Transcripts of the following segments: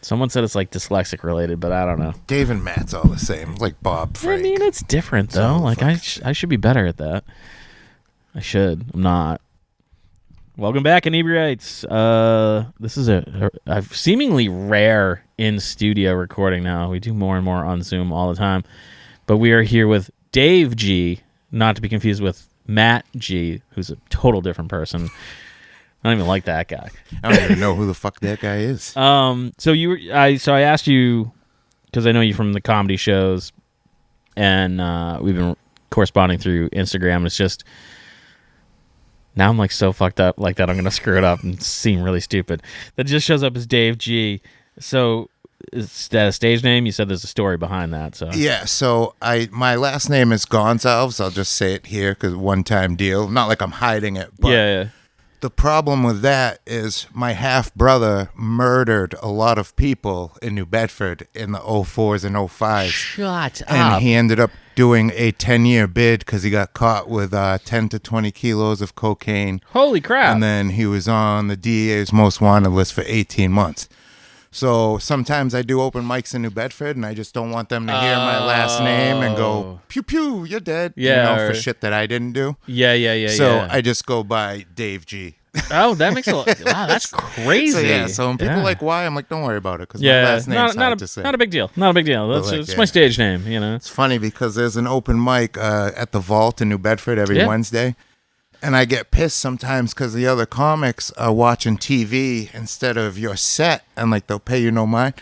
Someone said it's like dyslexic related, but I don't know. Dave and Matt's all the same, like Bob, Frank. I mean, it's different though. Like I should be better at that. I should. I'm not. Welcome back, Inebri-arts. This is a seemingly rare in-studio recording now. We do more and more on Zoom all the time. But we are here with Dave G, not to be confused with Matt G, who's a total different person. I don't even like that guy. I don't even know who the fuck that guy is. So I asked you, because I know you from the comedy shows, and we've been corresponding through Instagram, and it's just... Now I'm like so fucked up like that I'm going to screw it up and seem really stupid. That just shows up as Dave G. So is that a stage name? You said there's a story behind that. So yeah, so my last name is Gonsalves. I'll just say it here because one-time deal. Not like I'm hiding it. But yeah. The problem with that is my half-brother murdered a lot of people in New Bedford in the 04s and 05s. Shut and up. he ended up doing a 10-year bid because he got caught with 10 to 20 kilos of cocaine. Holy crap. And then he was on the DEA's most wanted list for 18 months. So sometimes I do open mics in New Bedford, and I just don't want them to hear my last name and go, pew, pew, you're dead. Yeah, for shit that I didn't do. Yeah. So I just go by Dave G. Oh, that makes a lot. Wow, that's crazy. So when people are like, why? I'm like, don't worry about it, because my last name's hard to say. Not a big deal. Not a big deal. It's my stage name, you know. It's funny because there's an open mic at the Vault in New Bedford every Wednesday. And I get pissed sometimes because the other comics are watching TV instead of your set, and like they'll pay you no mind.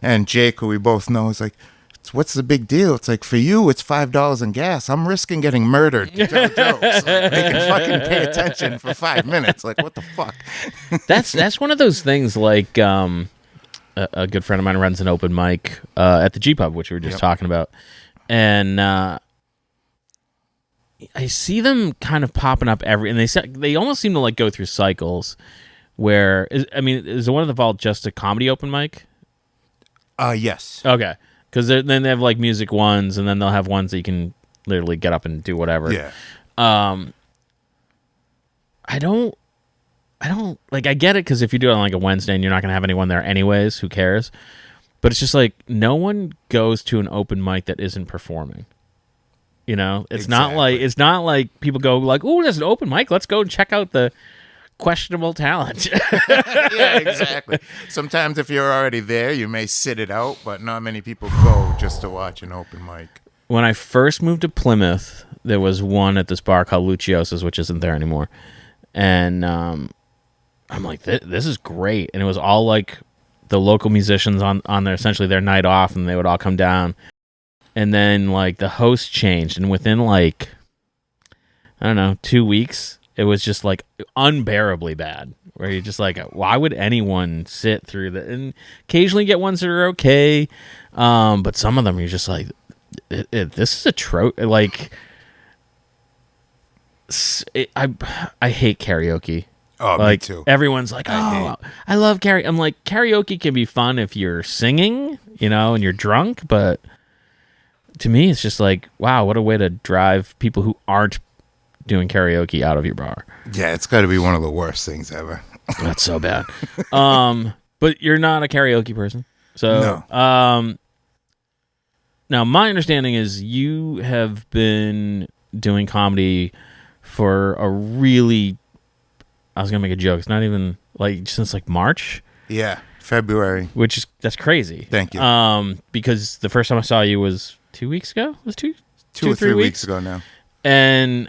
And Jake, who we both know, is like, "What's the big deal?" It's like, for you, it's $5 in gas. I'm risking getting murdered to tell jokes. Like, they can fucking pay attention for 5 minutes. Like, what the fuck? That's one of those things. Like a good friend of mine runs an open mic at the G Pub, which we were just talking about, and. I see them kind of popping up and they almost seem to like go through cycles. Where is the one at the Vault just a comedy open mic? Yes. Okay, because then they have like music ones, and then they'll have ones that you can literally get up and do whatever. Yeah. I don't like. I get it because if you do it on like a Wednesday and you're not gonna have anyone there anyways, who cares? But it's just like no one goes to an open mic that isn't performing. You know, it's not like people go like, "Oh, there's an open mic. Let's go and check out the questionable talent." Yeah, exactly. Sometimes if you're already there, you may sit it out, but not many people go just to watch an open mic. When I first moved to Plymouth, there was one at this bar called Luciosa's, which isn't there anymore, and I'm like, "This is great," and it was all like the local musicians on their essentially their night off, and they would all come down. And then, like, the host changed, and within, like, I don't know, 2 weeks, it was just, like, unbearably bad, where you're just like, why would anyone sit through that? And occasionally get ones that are okay, but some of them, you're just like, this is like, I hate karaoke. Oh, like, me too. Everyone's like, I love karaoke. I'm like, karaoke can be fun if you're singing, you know, and you're drunk, but... To me, it's just like, wow, what a way to drive people who aren't doing karaoke out of your bar. Yeah, it's got to be one of the worst things ever. That's so bad. But you're not a karaoke person. So, no. Now, my understanding is you have been doing comedy for a really... I was going to make a joke. It's not even, like, since, like, March? Yeah, February. That's crazy. Thank you. Because the first time I saw you was... 2 weeks ago? It was two or 3 weeks ago now. And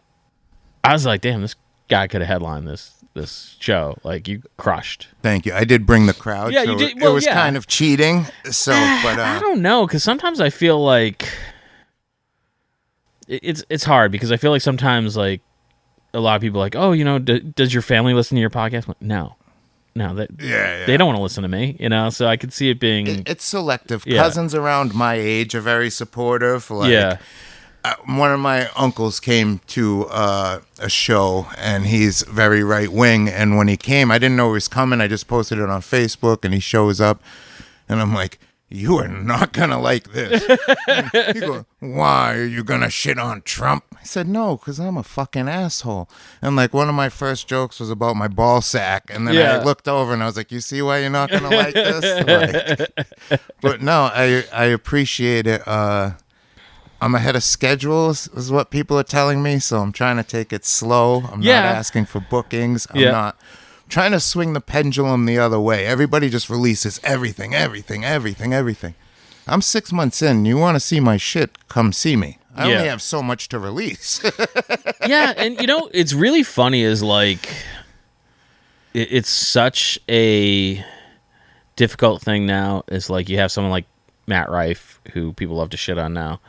I was like, damn, this guy could have headlined this show. Like, you crushed. Thank you. I did bring the crowd. Yeah, so you did. It was kind of cheating. So, but I don't know, because sometimes I feel like it's hard, because I feel like sometimes, like, a lot of people are like, oh, you know, does your family listen to your podcast? I'm like, no. No, they don't want to listen to me, you know. So I could see it being it's selective. Cousins around my age are very supportive. Like, one of my uncles came to a show, and he's very right wing. And when he came, I didn't know he was coming. I just posted it on Facebook, and he shows up, and I'm like, you are not going to like this. He goes, why are you going to shit on Trump? I said, no, because I'm a fucking asshole. And like one of my first jokes was about my ball sack. And then I looked over and I was like, you see why you're not going to like this? Like, but no, I appreciate it. I'm ahead of schedule is what people are telling me. So I'm trying to take it slow. I'm not asking for bookings. I'm not trying to swing the pendulum the other way. Everybody just releases everything. I'm 6 months in. You want to see my shit, come see me. I only have so much to release. Yeah, and it's really funny is like it's such a difficult thing now. Is like you have someone like Matt Rife, who people love to shit on now,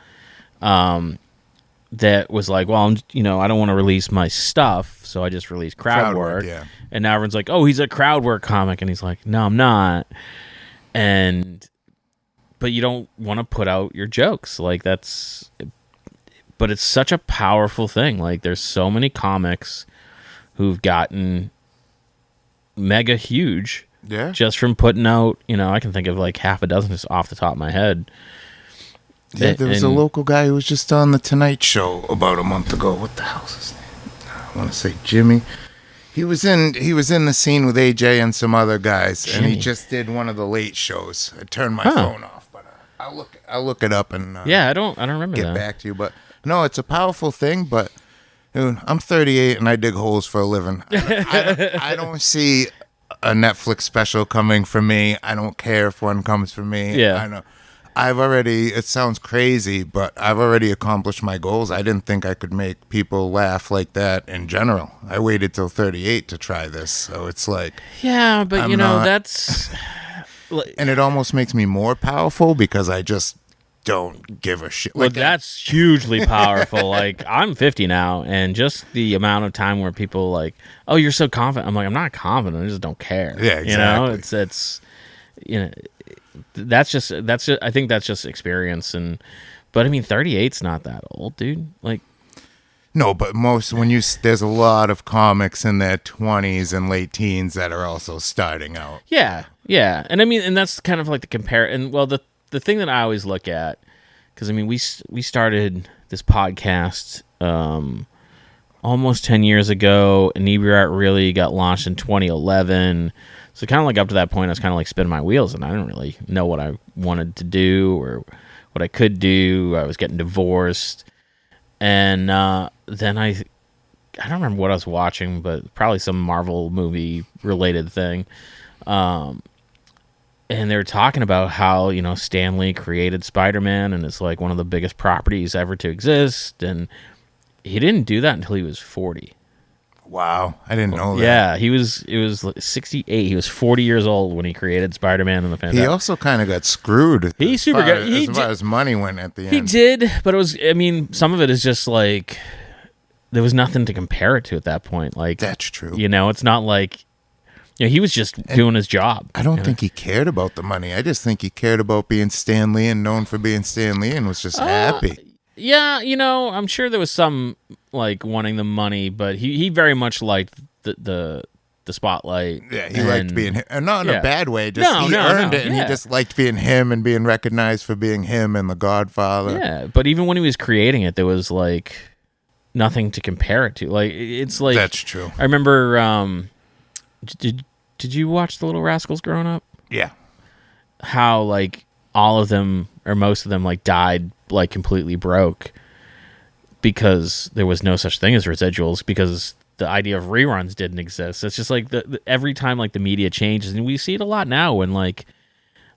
that was like, well, I don't want to release my stuff, so I just release crowd work. Yeah. And now everyone's like, oh, he's a crowd work comic, and he's like, no, I'm not. But you don't want to put out your jokes, like but it's such a powerful thing. Like there's so many comics who've gotten mega huge, just from putting out. I can think of like half a dozen just off the top of my head. Yeah, there was a local guy who was just on the Tonight Show about a month ago. What the hell's his name? I want to say Jimmy. He was in the scene with AJ and some other guys, Jimmy. And he just did one of the late shows. I turned my phone off, but I'll look it up and I don't remember get back to you. But no, it's a powerful thing. But dude, I'm 38 and I dig holes for a living. I don't see a Netflix special coming for me. I don't care if one comes for me. Yeah, I know. It sounds crazy, but I've already accomplished my goals. I didn't think I could make people laugh like that in general. I waited till 38 to try this. So it's like... Yeah, but that's... And it almost makes me more powerful because I just don't give a shit. Look, that's hugely powerful. Like, I'm 50 now, and just the amount of time where people like, oh, you're so confident. I'm like, I'm not confident. I just don't care. Yeah, exactly. It's that's just I think that's just experience. But I mean 38's not that old, dude. Like, no, but there's a lot of comics in their 20s and late teens that are also starting out. Yeah and I mean, and that's kind of like the compare. And well, the thing that I always look at, because I mean we started this podcast almost 10 years ago. Inebri-art really got launched in 2011. So kind of like up to that point, I was kind of like spinning my wheels, and I didn't really know what I wanted to do or what I could do. I was getting divorced, and then I don't remember what I was watching, but probably some Marvel movie related thing. And they were talking about how Stan Lee created Spider-Man, and it's like one of the biggest properties ever to exist, and he didn't do that until he was 40. Wow, I didn't know that. Yeah, it was 68. He was 40 years old when he created Spider-Man and the Fantastic. He also kind of got screwed. He's super good. As far as money went at the end. He did, but it was. I mean, some of it is just like there was nothing to compare it to at that point. Like, that's true. It's not like he was just doing his job. I don't think he cared about the money. I just think he cared about being Stan Lee and known for being Stan Lee and was just happy. Yeah, I'm sure there was some like wanting the money, but he very much liked the spotlight. Yeah, he liked being him. And not in a bad way. Just he earned it, and he just liked being him and being recognized for being him and the Godfather. Yeah, but even when he was creating it, there was like nothing to compare it to. Like it's like that's true. I remember. Did you watch The Little Rascals growing up? Yeah. How like all of them or most of them like died like completely broke because there was no such thing as residuals, because the idea of reruns didn't exist. It's just like every time like the media changes, and we see it a lot now when like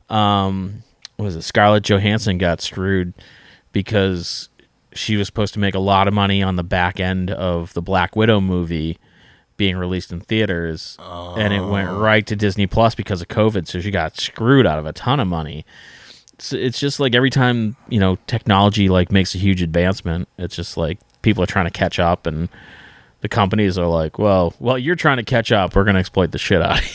what was it, Scarlett Johansson got screwed because she was supposed to make a lot of money on the back end of the Black Widow movie being released in theaters, and it went right to Disney Plus because of COVID, so she got screwed out of a ton of money. It's just like every time technology like makes a huge advancement, it's just like people are trying to catch up, and the companies are like, well, you're trying to catch up, we're going to exploit the shit out of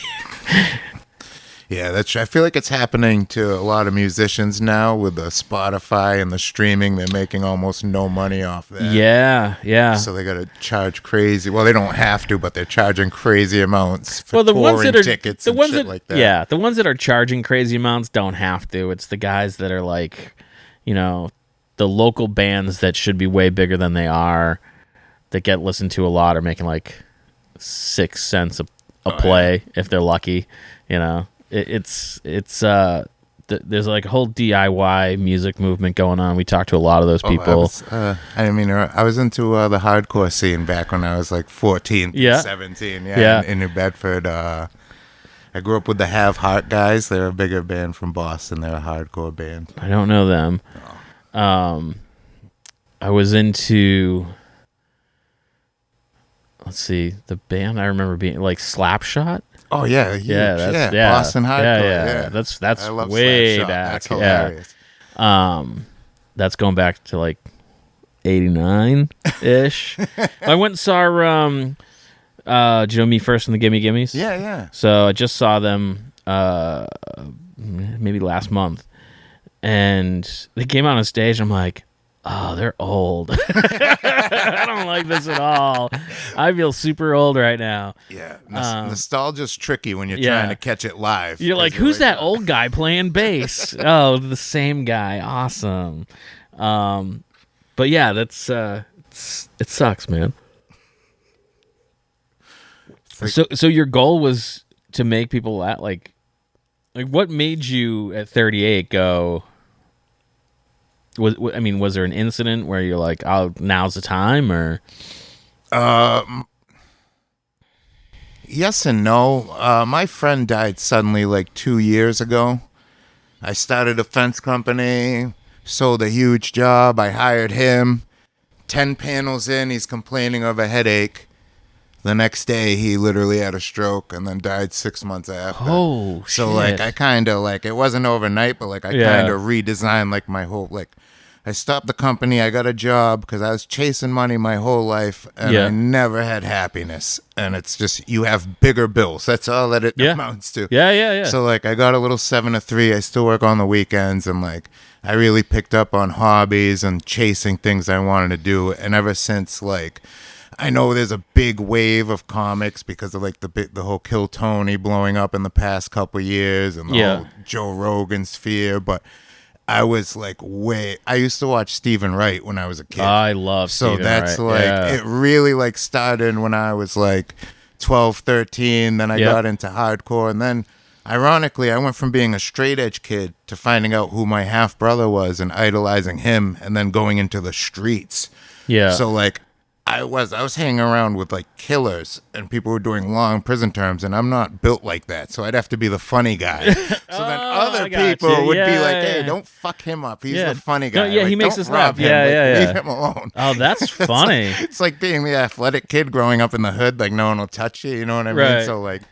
you. Yeah, I feel like it's happening to a lot of musicians now with the Spotify and the streaming. They're making almost no money off that. Yeah. So they got to charge crazy. Well, they don't have to, but they're charging crazy amounts for the ones touring that are tickets the and ones shit that like that. yeah, the ones that are charging crazy amounts don't have to. It's the guys that are like, the local bands that should be way bigger than they are, that get listened to a lot, are making like 6 cents a play if they're lucky. There's like a whole DIY music movement going on. We talked to a lot of those people. I was into the hardcore scene back when I was like 14, 17. In New Bedford. I grew up with the Have Heart guys. They're a bigger band from Boston. They're a hardcore band. I don't know them. I was into, let's see, the band I remember being like Slapshot. Oh yeah, huge. Yeah, Boston hardcore. Yeah. That's way Slapshot. back. That's hilarious. That's going back to like 89 ish. I went and saw Me First and the Gimme Gimmes. Yeah. So I just saw them maybe last month, and they came out on stage. And I'm like, oh, they're old. I don't like this at all. I feel super old right now. Yeah. Nostalgia's tricky when you're trying to catch it live. You're like, who's that old guy playing bass? Oh, the same guy. Awesome. But yeah, that's it sucks, man. So your goal was to make people like what made you at 38 go? Was there an incident where you're like, oh, now's the time, or? Yes and no. My friend died suddenly like 2 years ago. I started a fence company, sold a huge job. I hired him. 10 panels in, he's complaining of a headache. The next day, he literally had a stroke and then died 6 months after. Oh, so shit. like I kind of like, it wasn't overnight, but like I kind of redesigned like my whole like. I stopped the company. I got a job because I was chasing money my whole life, and I never had happiness. And it's just, you have bigger bills. That's all that it amounts to. Yeah. So like, I got a little 7 to 3. I still work on the weekends, and like, I really picked up on hobbies and chasing things I wanted to do. And ever since, like, I know there's a big wave of comics because of like the whole Kill Tony blowing up in the past couple of years, and the whole Joe Rogan sphere, but I was like, I used to watch Stephen Wright when I was a kid. I love Stephen that's Wright. like, it really like started when I was like 12, 13. Then I got into hardcore. And then ironically, I went from being a straight edge kid to finding out who my half brother was and idolizing him, and then going into the streets. Yeah. So like, I was hanging around with like killers and people who were doing long prison terms, and I'm not built like that, so I'd have to be the funny guy. So then other people would be like, "Hey, don't fuck him up. He's the funny guy. He makes us laugh. Leave him alone." Oh, that's funny. It's like being the athletic kid growing up in the hood, like no one will touch you. You know what I mean? So like,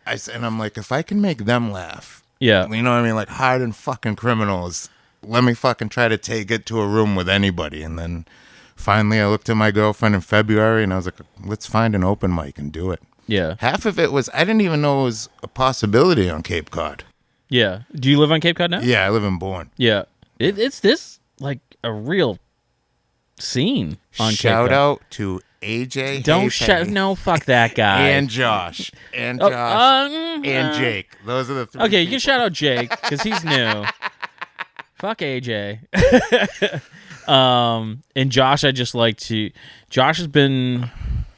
I'm like, if I can make them laugh, you know what I mean? Like hardened fucking criminals, let me fucking try to take it to a room with anybody, and then. Finally, I looked at my girlfriend in February, and I was like, let's find an open mic and do it. Yeah. Half of it was, I didn't even know it was a possibility on Cape Cod. Yeah. Do you live on Cape Cod now? Yeah, I live in Bourne. Yeah. It's this, like, a real scene on Cape Cod. Shout out to AJ. Don't shout. No, fuck that guy. And Josh. And Jake. Those are the three. Okay, you can shout out Jake, because he's new. Fuck AJ. And Josh, Josh has been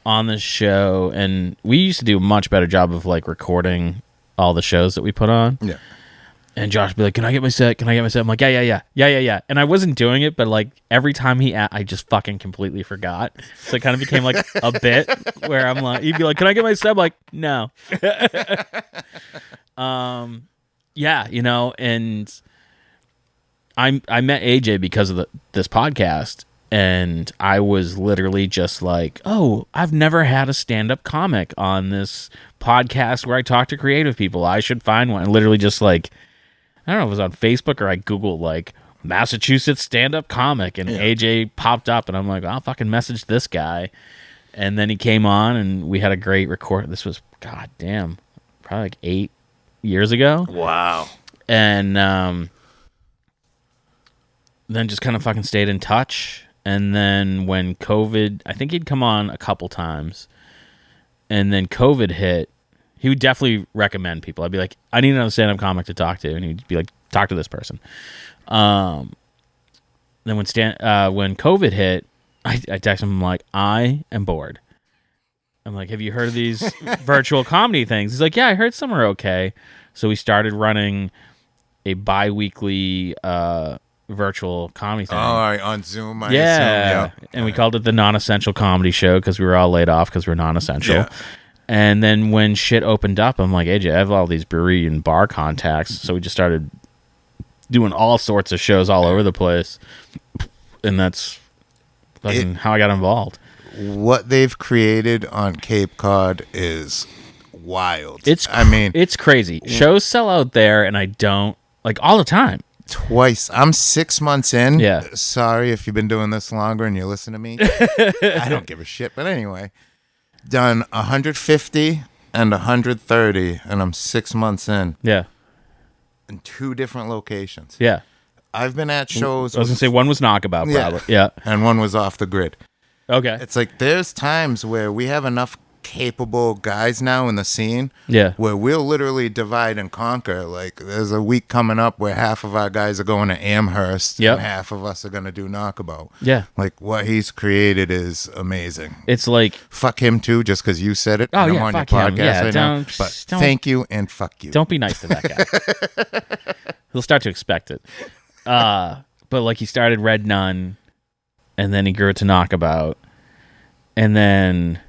on the show, and we used to do a much better job of like recording all the shows that we put on. Yeah. And Josh would be like, "Can I get my set? Can I get my set?" I'm like, yeah. And I wasn't doing it, but like every time I just fucking completely forgot. So it kind of became like a bit where I'm like, he'd be like, "Can I get my set?" I'm like, no. Yeah, and I met AJ because of this podcast, and I was literally just like, oh, I've never had a stand-up comic on this podcast where I talk to creative people. I should find one. And literally just like, I don't know if it was on Facebook or I Googled like Massachusetts stand-up comic, and AJ popped up, and I'm like, I'll fucking message this guy. And then he came on, and we had a great record. This was, goddamn, probably like years ago. Wow. And then just kind of fucking stayed in touch. And then when COVID, I think he'd come on a couple times. And then COVID hit, he would definitely recommend people. I'd be like, I need another stand-up comic to talk to. And he'd be like, talk to this person. Then when COVID hit, I texted him, I'm like, I am bored. I'm like, have you heard of these virtual comedy things? He's like, yeah, I heard some are okay. So we started running a bi-weekly virtual comedy thing. Oh, all right, on Zoom, I assume. Yeah. And we called it the Non-Essential Comedy Show because we were all laid off because we were non-essential. Yeah. And then when shit opened up, I'm like, AJ, I have all these brewery and bar contacts. So we just started doing all sorts of shows all over the place. And that's fucking how I got involved. What they've created on Cape Cod is wild. It's crazy. Shows sell out there, and I don't, like, all the time. Twice. I'm 6 months in. Yeah. Sorry if you've been doing this longer and you listen to me. I don't give a shit. But anyway, done 150 and 130, and I'm 6 months in. Yeah. In 2 different locations. Yeah. I've been at shows. I was going to say one was Knockabout, probably. Yeah. And one was Off the Grid. Okay. It's like there's times where we have enough capable guys now in the scene where we'll literally divide and conquer. Like there's a week coming up where half of our guys are going to Amherst and half of us are going to do Knockabout. Yeah. Like what he's created is amazing. It's like... Fuck him too, just because you said it. Oh, I'm yeah, on your fuck him. podcast Yeah, right now. But thank you and fuck you. Don't be nice to that guy. He'll start to expect it. But like he started Red Nun and then he grew it to Knockabout. And then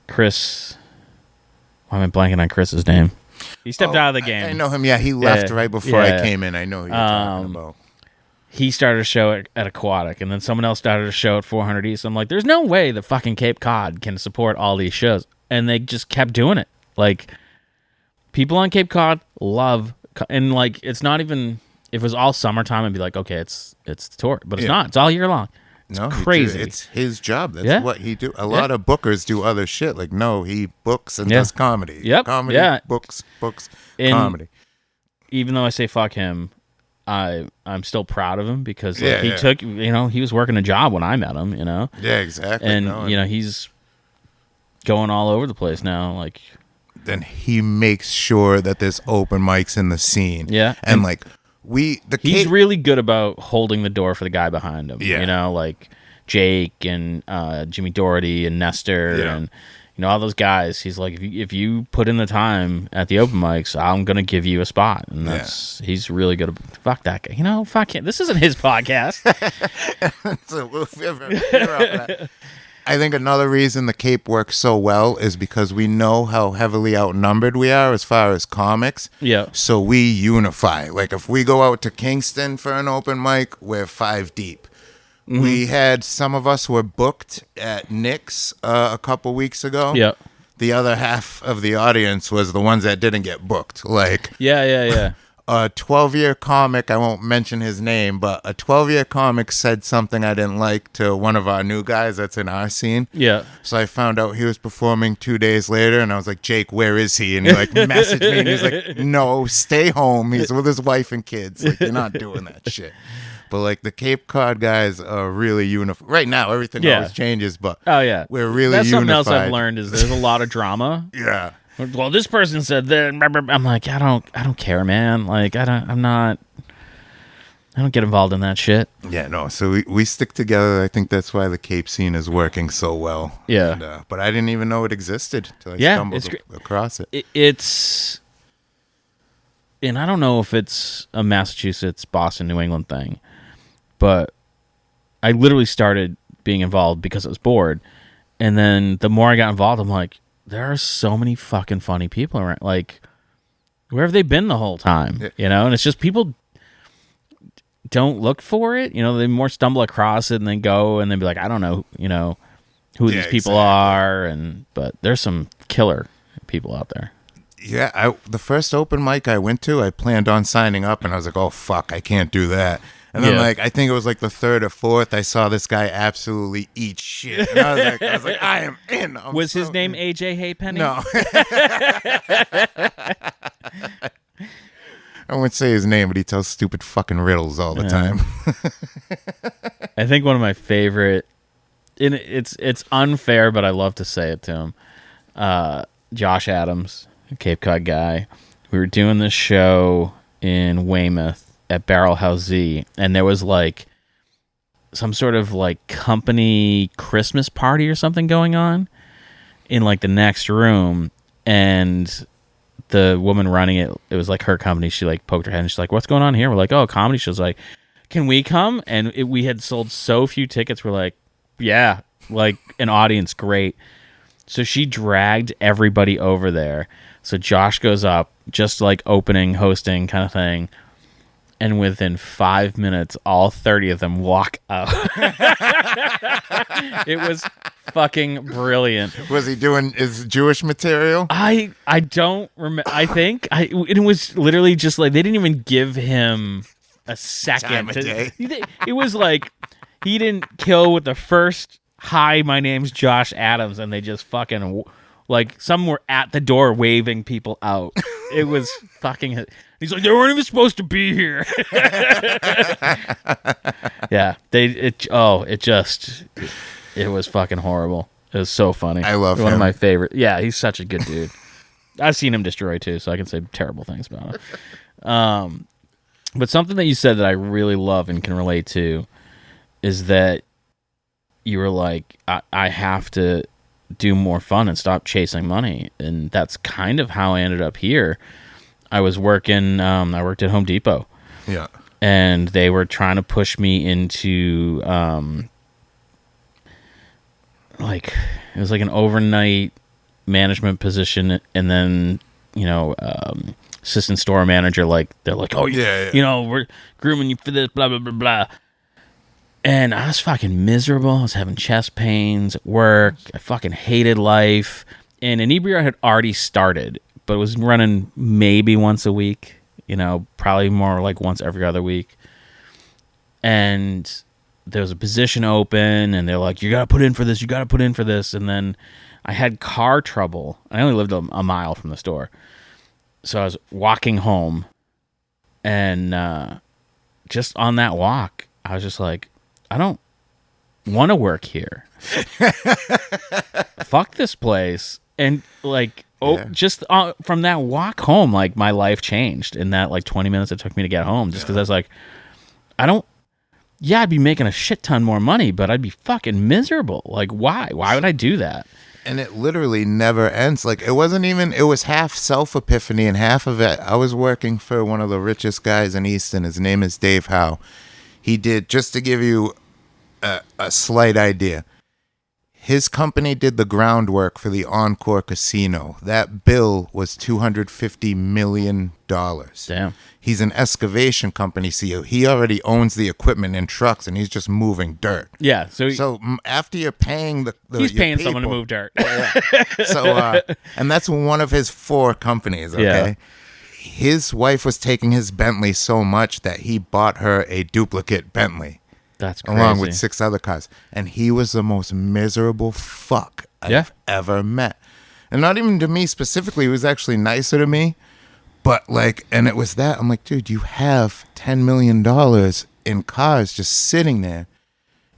Chris, why am I blanking on Chris's name? He stepped out of the game. I know him. Yeah, he left right before I came in. I know who you're talking about. He started a show at Aquatic, and then someone else started a show at 400 East. I'm like, there's no way the fucking Cape Cod can support all these shows. And they just kept doing it. Like, people on Cape Cod love, and like, it's not even, if it was all summertime, I'd be like, okay, it's the tour. But it's not. It's all year long. It's crazy. It's his job. That's what he do. A lot of bookers do other shit. Like, no, he books and does comedy. Yep. Comedy, books, comedy. Even though I say fuck him, I'm still proud of him because he took, he was working a job when I met him, Yeah, exactly. And, he's going all over the place now. Like, then he makes sure that there's open mics in the scene. Yeah. And like, he's really good about holding the door for the guy behind him. Yeah. Like Jake and Jimmy Doherty and Nestor and all those guys. He's like, if you put in the time at the open mics, I'm gonna give you a spot. And he's really good. Fuck that guy. Fuck him. This isn't his podcast. So I think another reason the Cape works so well is because we know how heavily outnumbered we are as far as comics. Yeah. So we unify. Like if we go out to Kingston for an open mic, we're 5 deep. Mm-hmm. We had some of us were booked at Nick's a couple weeks ago. Yeah. The other half of the audience was the ones that didn't get booked. Like yeah. A 12-year comic, I won't mention his name, but a 12-year comic said something I didn't like to one of our new guys that's in our scene. Yeah. So I found out he was performing 2 days later, and I was like, Jake, where is he? And he like messaged me, and he's like, no, stay home. He's with his wife and kids. Like, you're not doing that shit. But like the Cape Cod guys are really unified. Right now, everything always changes, but we're really That's unified. something else I've learned is there's a lot of drama. Yeah. Well, this person said that. I'm like, I don't care, man. Like, I don't get involved in that shit. Yeah, no. So we stick together. I think that's why the Cape scene is working so well. Yeah. And, but I didn't even know it existed until I stumbled across it. It's, and I don't know if it's a Massachusetts, Boston, New England thing, but I literally started being involved because I was bored, and then the more I got involved, I'm like, there are so many fucking funny people around. Like, where have they been the whole time? And it's just people don't look for it. They more stumble across it and then go and then be like, I don't know, who these people are. But there's some killer people out there. Yeah, the first open mic I went to, I planned on signing up, and I was like, oh, fuck, I can't do that. And then, like, I think it was like the third or fourth, I saw this guy absolutely eat shit. And I was like, I am in. Was his name AJ Haypenny? No. I wouldn't say his name, but he tells stupid fucking riddles all the time. I think one of my favorite, and it's unfair, but I love to say it to him. Josh Adams, Cape Cod guy. We were doing this show in Weymouth at Barrel House Z, and there was like some sort of like company Christmas party or something going on in like the next room, and the woman running it was like her company. She like poked her head and she's like, "What's going on here?" We're like, "Oh, comedy." She was like, "Can we come?" And we had sold so few tickets. We're like, "Yeah, like an audience, great." So she dragged everybody over there. So Josh goes up, just like opening, hosting kind of thing. And within 5 minutes, all 30 of them walk out. It was fucking brilliant. Was he doing his Jewish material? I don't remember. I think it was literally just like they didn't even give him a second. Time of day. It was like he didn't kill with the first "Hi, my name's Josh Adams," and they just fucking like some were at the door waving people out. It was fucking. He's like, they weren't even supposed to be here. Yeah, it was fucking horrible. It was so funny. I love one him. of my favorite. Yeah, he's such a good dude. I've seen him destroy too, so I can say terrible things about him. But something that you said that I really love and can relate to is that you were like, I have to do more fun and stop chasing money, and that's kind of how I ended up here. I was working. I worked at Home Depot. Yeah. And they were trying to push me into, like, it was like an overnight management position, and then, assistant store manager. Like, they're like, oh, yeah. We're grooming you for this, blah blah blah blah. And I was fucking miserable. I was having chest pains at work. I fucking hated life. And Inebri-art had already started, but it was running maybe once a week, probably more like once every other week. And there was a position open, and they're like, you got to put in for this, you got to put in for this. And then I had car trouble. I only lived a mile from the store. So I was walking home, and just on that walk, I was just like, I don't want to work here. Fuck this place. And like, just from that walk home, like my life changed in that like 20 minutes it took me to get home. Just because I was like, I'd be making a shit ton more money, but I'd be fucking miserable. Like, why? Why would I do that? And it literally never ends. Like, it was half self-epiphany and half of it. I was working for one of the richest guys in Easton. His name is Dave Howe. He did, just to give you a slight idea, his company did the groundwork for the Encore Casino. That bill was $250 million. Damn. He's an excavation company CEO. He already owns the equipment and trucks, and he's just moving dirt. Yeah. So after you're paying he's paying people, someone to move dirt. So and that's one of his 4 companies. Okay. Yeah. His wife was taking his Bentley so much that he bought her a duplicate Bentley. That's crazy. Along with 6 other cars. And he was the most miserable fuck I've ever met. And not even to me specifically. He was actually nicer to me. But like, and it was that. I'm like, dude, you have $10 million in cars just sitting there,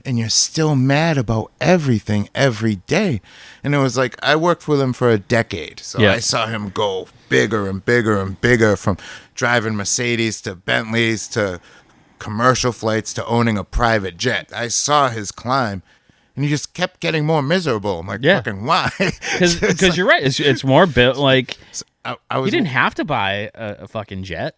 and you're still mad about everything every day. And it was like, I worked with him for a decade. So I saw him go bigger and bigger and bigger, from driving Mercedes to Bentleys to commercial flights to owning a private jet. I saw his climb, and he just kept getting more miserable. I'm like, fucking why? Because you're right. It's more built like, I was, you didn't have to buy a fucking jet.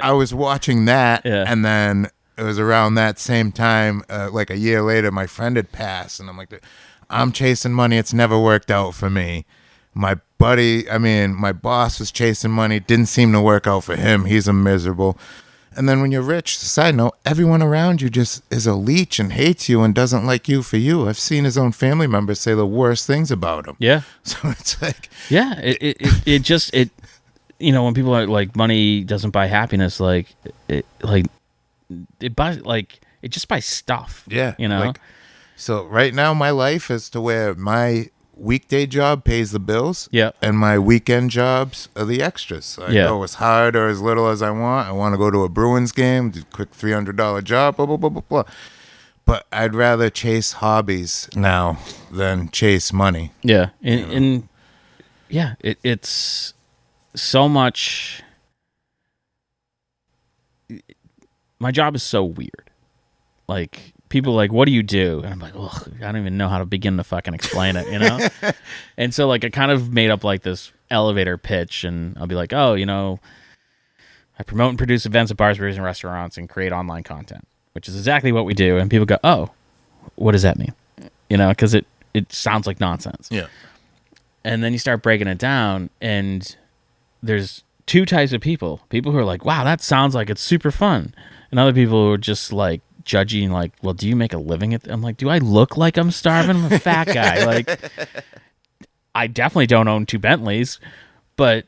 I was watching that, and then it was around that same time, like a year later, my friend had passed, and I'm like, I'm chasing money. It's never worked out for me. My boss was chasing money. Didn't seem to work out for him. He's a miserable. And then when you're rich, side note, everyone around you just is a leech and hates you and doesn't like you for you. I've seen his own family members say the worst things about him. Yeah. So it's like, yeah, it just when people are like, money doesn't buy happiness, like it buys like it just buys stuff. Yeah, you know. like, so right now my life is to where my weekday job pays the bills. Yeah. And my weekend jobs are the extras. So I go as hard or as little as I want. I want to go to a Bruins game, do a quick $300 job, blah, blah, blah, blah, blah. But I'd rather chase hobbies now than chase money. Yeah. And yeah, it's so much. My job is so weird. Like, people are like, what do you do? And I'm like, ugh, I don't even know how to begin to fucking explain it, you know? And so, like, I kind of made up, like, this elevator pitch, and I'll be like, oh, you know, I promote and produce events at bars, breweries, and restaurants and create online content, which is exactly what we do. And people go, oh, what does that mean? You know, because it sounds like nonsense. Yeah. And then you start breaking it down, and there's two types of people. People who are like, wow, that sounds like it's super fun. And other people who are just, like, judging, like, well, do you make a living at I'm like, do I look like I'm starving? I'm a fat guy. Like, I definitely don't own 2 Bentleys, but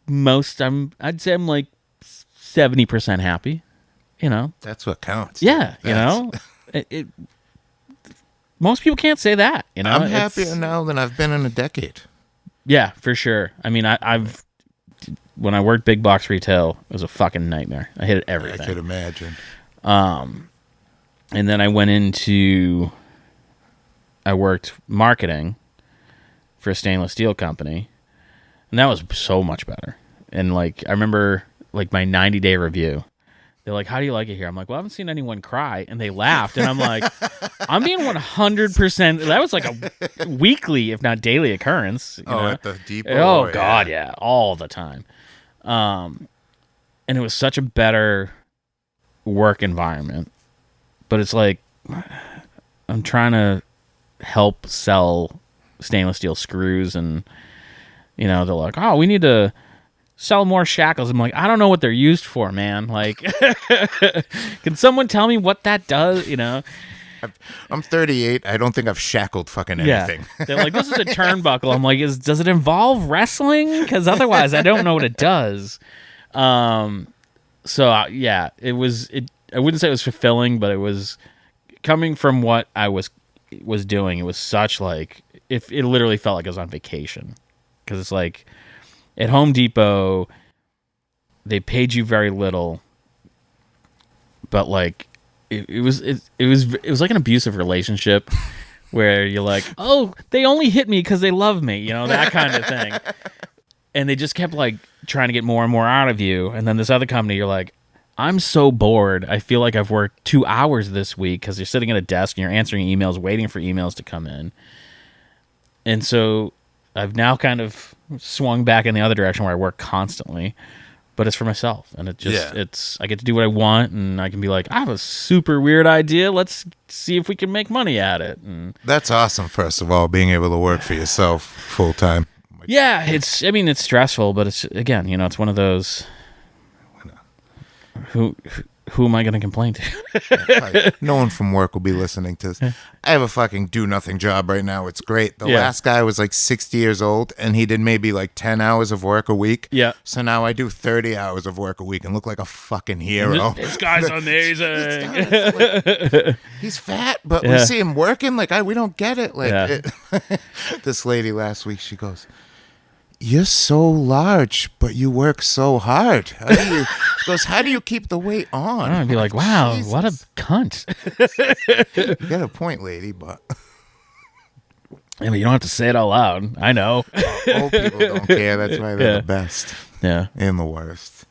I'd say I'm like 70% happy, you know? That's what counts. Yeah, you know? Most people can't say that, you know? I'm happier now than I've been in a decade. Yeah, for sure. I mean, when I worked big box retail, it was a fucking nightmare. I hated everything. I could imagine. And then I worked marketing for a stainless steel company, and that was so much better. And like, I remember like my 90-day review. They're like, how do you like it here? I'm like, well, I haven't seen anyone cry. And they laughed. And I'm like, I'm being 100%. That was like a weekly, if not daily occurrence. You know? At the depot? Oh, God, yeah. All the time. And it was such a better work environment. But it's like, I'm trying to help sell stainless steel screws. And, you know, they're like, oh, we need to sell more shackles. I'm like, I don't know what they're used for, man. Like, can someone tell me what that does? You know, I'm 38. I don't think I've shackled fucking anything. Yeah. They're like, this is a turnbuckle. I'm like, does it involve wrestling? Because otherwise, I don't know what it does. So yeah, it was. I wouldn't say it was fulfilling, but it was coming from what I was doing. It was such like it literally felt like I was on vacation, because it's like, at Home Depot, they paid you very little, but like it was like an abusive relationship where you're like, oh, they only hit me because they love me, you know, that kind of thing. And they just kept like trying to get more and more out of you. And then this other company, you're like, I'm so bored. I feel like I've worked 2 hours this week, because you're sitting at a desk and you're answering emails, waiting for emails to come in. And so I've now kind of swung back in the other direction where I work constantly, but it's for myself, and it just I get to do what I want, and I can be like, I have a super weird idea. Let's see if we can make money at it. And that's awesome. First of all, being able to work for yourself full time. Yeah, it's stressful, but it's, again, you know, it's one of those. Who am I going to complain to? No one from work will be listening to this. I have a fucking do-nothing job right now. It's great. The last guy was like 60 years old, and he did maybe like 10 hours of work a week. Yeah. So now I do 30 hours of work a week and look like a fucking hero. This guy's amazing. He's fat, but we see him working. Like, we don't get it. Like, this lady last week, she goes, you're so large, but you work so hard. She goes, how do you keep the weight on? I'd be like, wow, Jesus. What a cunt. You got a point, lady, but... Yeah, but you don't have to say it out loud. I know. Old people don't care. That's why they're the best. Yeah. And the worst.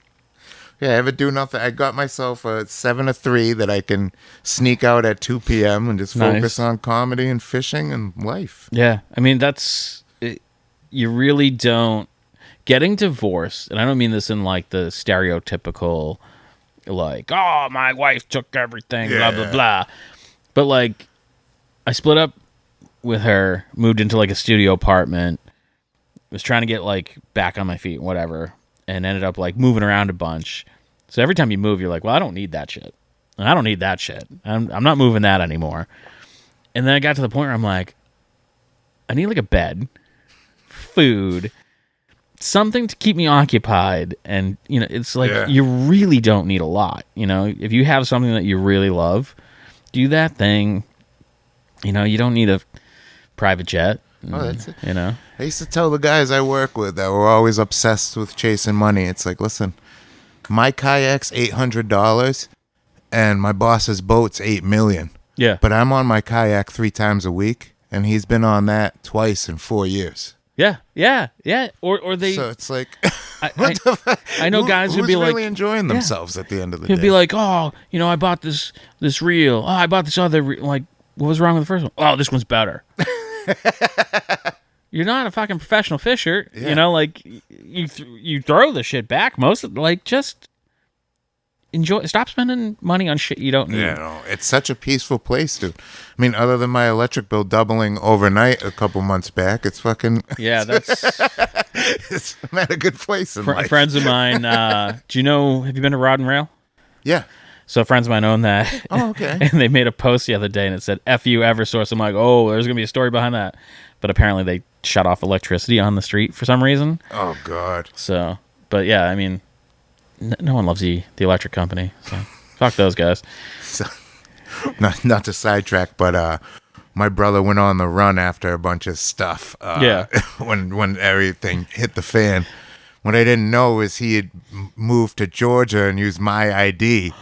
Yeah, I ever do nothing. I got myself a 7 to 3 that I can sneak out at 2 p.m. and just focus on comedy and fishing and life. Yeah. I mean, that's... You really don't. Getting divorced, and I don't mean this in like the stereotypical, like, oh, my wife took everything, blah, blah, blah. But like, I split up with her, moved into like a studio apartment, was trying to get like back on my feet and whatever, and ended up like moving around a bunch. So every time you move, you're like, well, I don't need that shit. I don't need that shit. I'm not moving that anymore. And then I got to the point where I'm like, I need like a bed, food, something to keep me occupied. And, you know, it's like Yeah. you really don't need a lot. You know, if you have something that you really love, do that thing. You know, you don't need a private jet. Oh, that's it. You know, I used to tell the guys I work with that were always obsessed with chasing money. It's like, listen, my kayak's $800 and my boss's boat's $8 million. yeah, But I'm on my kayak 3 times a week, and he's been on that twice in 4 years. yeah. Or they. So it's like, I know guys who'd who's be like, really enjoying themselves at the end of the he'll day. be like, oh, you know, I bought this reel. Oh, I bought this other like, what was wrong with the first one? Oh, this one's better. You're not a fucking professional fisher. Yeah. You know, like you throw the shit back most of like just enjoy. Stop spending money on shit you don't need. Yeah, no, it's such a peaceful place, dude. I mean, other than my electric bill doubling overnight a couple months back, it's fucking. Yeah, that's I'm at a good place in life. friends of mine. Do you know? Have you been to Rod and Rail? Yeah. So friends of mine own that. Oh, okay. And they made a post the other day, and it said "F you Eversource." I'm like, oh, there's gonna be a story behind that. But apparently they shut off electricity on the street for some reason. Oh God. So, but yeah, I mean, no one loves the electric company. So fuck those guys. So, not to sidetrack, but my brother went on the run after a bunch of stuff. Yeah. When everything hit the fan. What I didn't know is he had moved to Georgia and used my ID.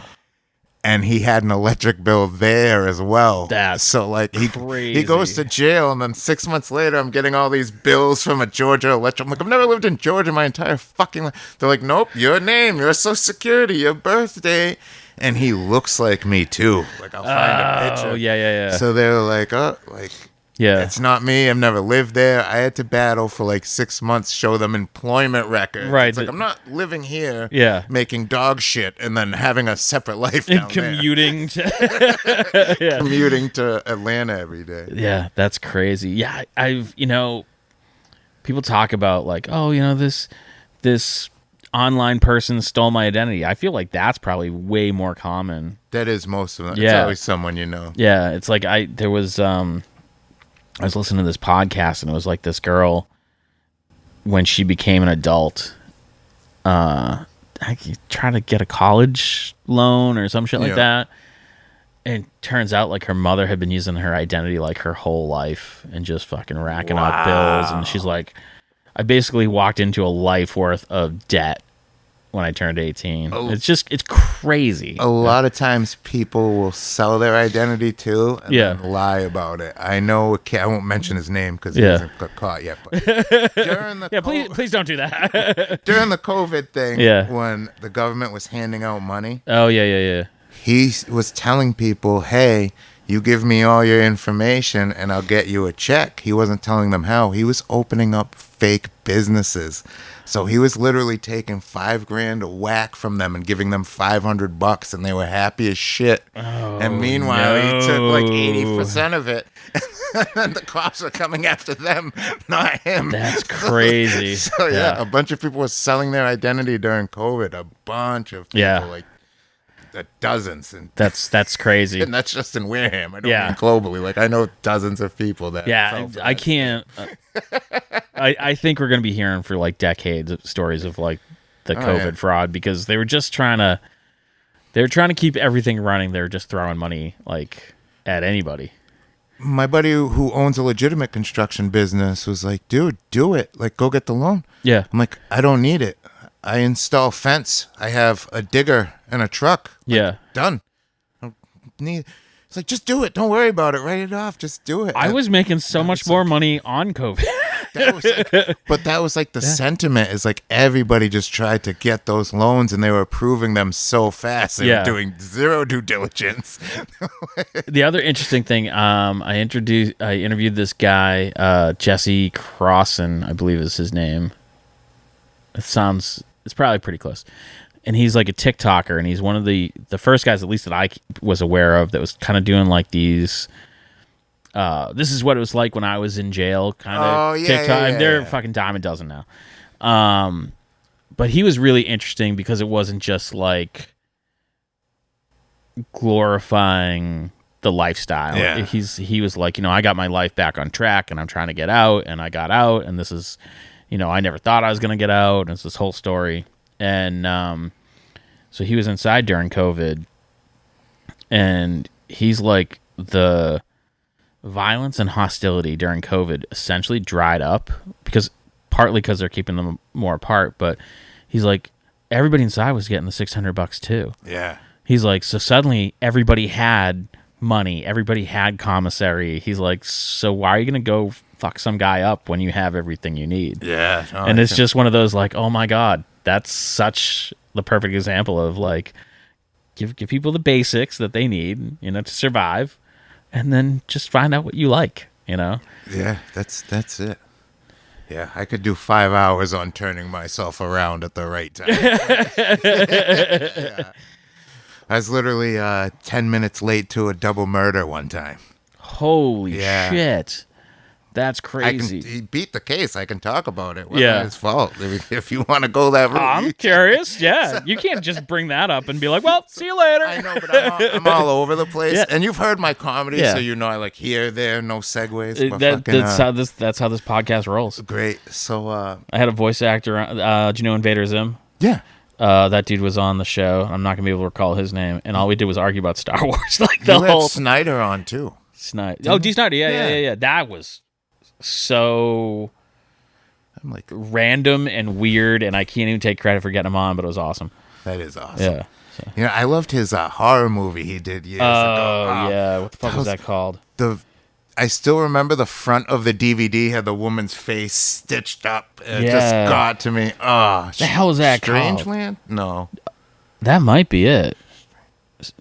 And he had an electric bill there as well. That's so like he crazy. goes to jail, and then 6 months later, I'm getting all these bills from a Georgia electric. I'm like, I've never lived in Georgia my entire fucking life. They're like, nope, your name, your social security, your birthday, and he looks like me too. Like I'll find a picture. Oh yeah. So they're like, oh, like. Yeah. It's not me. I've never lived there. I had to battle for like 6 months, show them employment records. Right. It's like, I'm not living here Yeah. making dog shit and then having a separate life And down commuting to there. Commuting to Atlanta every day. Yeah, that's crazy. Yeah, I've people talk about like, oh, you know, this online person stole my identity. I feel like that's probably way more common. That is most of them. It's Yeah. always someone you know. Yeah, it's like I was listening to this podcast, and it was like this girl, when she became an adult, I trying to get a college loan or some shit like that. And it turns out like her mother had been using her identity like her whole life and just fucking racking up bills. And she's like, I basically walked into a life worth of debt when I turned 18. It's crazy. A lot of times people will sell their identity too and Yeah. then lie about it. I know a kid, I won't mention his name because he Yeah. hasn't got caught yet. But during the Yeah, please don't do that. during the COVID thing, Yeah. when the government was handing out money, Oh yeah. he was telling people, hey, you give me all your information and I'll get you a check. He wasn't telling them how. He was opening up fake businesses. So he was literally taking $5,000 a whack from them and giving them $500, and they were happy as shit. And meanwhile, he took like 80% of it. And the cops are coming after them, not him. That's crazy. So yeah, a bunch of people were selling their identity during COVID. A bunch of people, like dozens, and That's crazy. and that's just in Wareham. I don't Yeah. mean globally. Like I know dozens of people that. Yeah, fell for I that. can't. I think we're gonna be hearing for like decades of stories of like the COVID fraud, because they were just trying to keep everything running. They were just throwing money like at anybody. My buddy who owns a legitimate construction business was like, "Dude, do it. Like, go get the loan." Yeah, I'm like, "I don't need it. I install fence. I have a digger and a truck. Like, yeah. done. I don't need." It's like, just do it. Don't worry about it. Write it off. Just do it. I was making so much more money on COVID. That was like the sentiment is like everybody just tried to get those loans and they were approving them so fast. They were doing zero due diligence. The other interesting thing, I interviewed this guy, Jesse Crossan, I believe is his name. It's probably pretty close. And he's like a TikToker, and he's one of the first guys, at least that I was aware of, that was kind of doing like these. This is what it was like when I was in jail, kind of TikTok. Yeah. They're a fucking dime a dozen now. But he was really interesting because it wasn't just like glorifying the lifestyle. Yeah. He was like, I got my life back on track, and I'm trying to get out, and I got out, and this is, I never thought I was going to get out. And it's this whole story. And so he was inside during COVID. And he's like, the violence and hostility during COVID essentially dried up partly because they're keeping them more apart. But he's like, everybody inside was getting the $600 too. Yeah. He's like, so suddenly everybody had money. Everybody had commissary. He's like, so why are you going to go fuck some guy up when you have everything you need? Yeah. No, and it's just one of those like, oh my God, that's such the perfect example of like, give people the basics that they need, to survive, and then just find out what you like, Yeah, that's it. Yeah, I could do 5 hours on turning myself around at the right time. Yeah. I was literally 10 minutes late to a double murder one time. Holy shit. That's crazy. He beat the case. I can talk about it. It wasn't his fault. If you want to go that route. I'm curious. Yeah. You can't just bring that up and be like, well, see you later. I know, but I'm all over the place. Yeah. And you've heard my comedy, so I like here, there, no segues. That's how this podcast rolls. Great. So I had a voice actor. Do you know Invader Zim? Yeah. That dude was on the show. I'm not going to be able to recall his name. And all we did was argue about Star Wars. Like the whole had Snyder on, too. Oh, D. Snyder. Yeah. That was so I'm like random and weird, and I can't even take credit for getting him on, but it was awesome. That is awesome. Yeah. So. I loved his horror movie he did years ago. Oh, yeah. What the fuck was that called? I still remember the front of the DVD had the woman's face stitched up. It just got to me. Oh, the hell is that called? Strangeland? No. That might be it.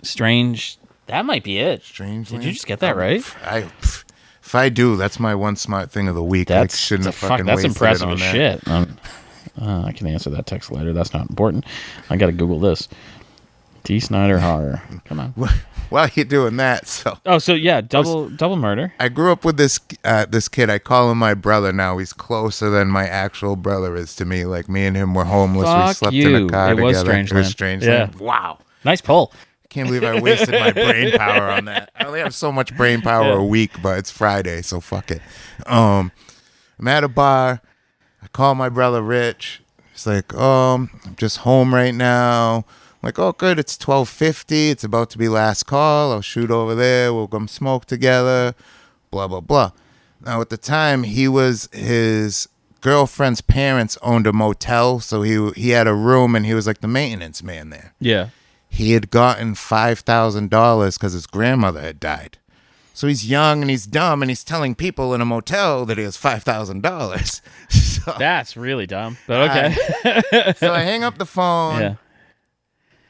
Strange. That might be it. Strangeland. Did you just get that right? If I do, that's my one smart thing of the week. I shouldn't have fucking wasted impressive it on as shit. I can answer that text later. That's not important. I got to Google this. D. Snyder horror. Come on. While you're doing that, so. Oh, so yeah, double murder. I grew up with this kid. I call him my brother now. He's closer than my actual brother is to me. Like me and him were homeless. Fuck we slept you. in a car It together. was Strangeland. It was Strangeland. Yeah. Wow. Nice pull. Can't believe I wasted my brain power on that. I only have so much brain power a week, but it's Friday, so fuck it. I'm at a bar. I call my brother Rich. He's like, I'm just home right now. I'm like, oh, good. It's 12:50. It's about to be last call. I'll shoot over there. We'll come smoke together. Blah, blah, blah. Now, at the time, his girlfriend's parents owned a motel, so he had a room, and he was like the maintenance man there. Yeah. He had gotten $5,000 because his grandmother had died. So he's young and he's dumb and he's telling people in a motel that he has $5,000. So, that's really dumb, but okay. So I hang up the phone. Yeah.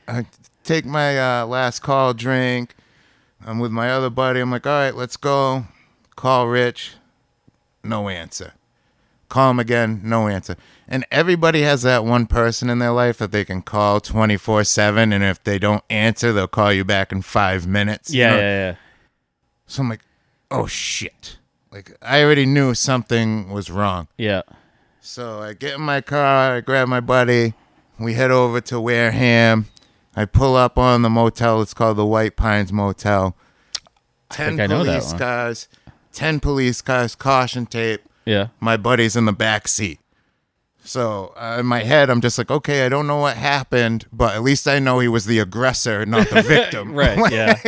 I take my last call drink. I'm with my other buddy. I'm like, all right, let's go. Call Rich. No answer. Call him again. No answer. And everybody has that one person in their life that they can call 24/7, and if they don't answer, they'll call you back in 5 minutes. Yeah. So I'm like, oh, shit. Like, I already knew something was wrong. Yeah. So I get in my car, I grab my buddy, we head over to Wareham. I pull up on the motel. It's called the White Pines Motel. 10 police cars, 10 police cars, caution tape. Yeah. My buddy's in the back seat. So in my head, I'm just like, okay, I don't know what happened, but at least I know he was the aggressor, not the victim. Right, yeah.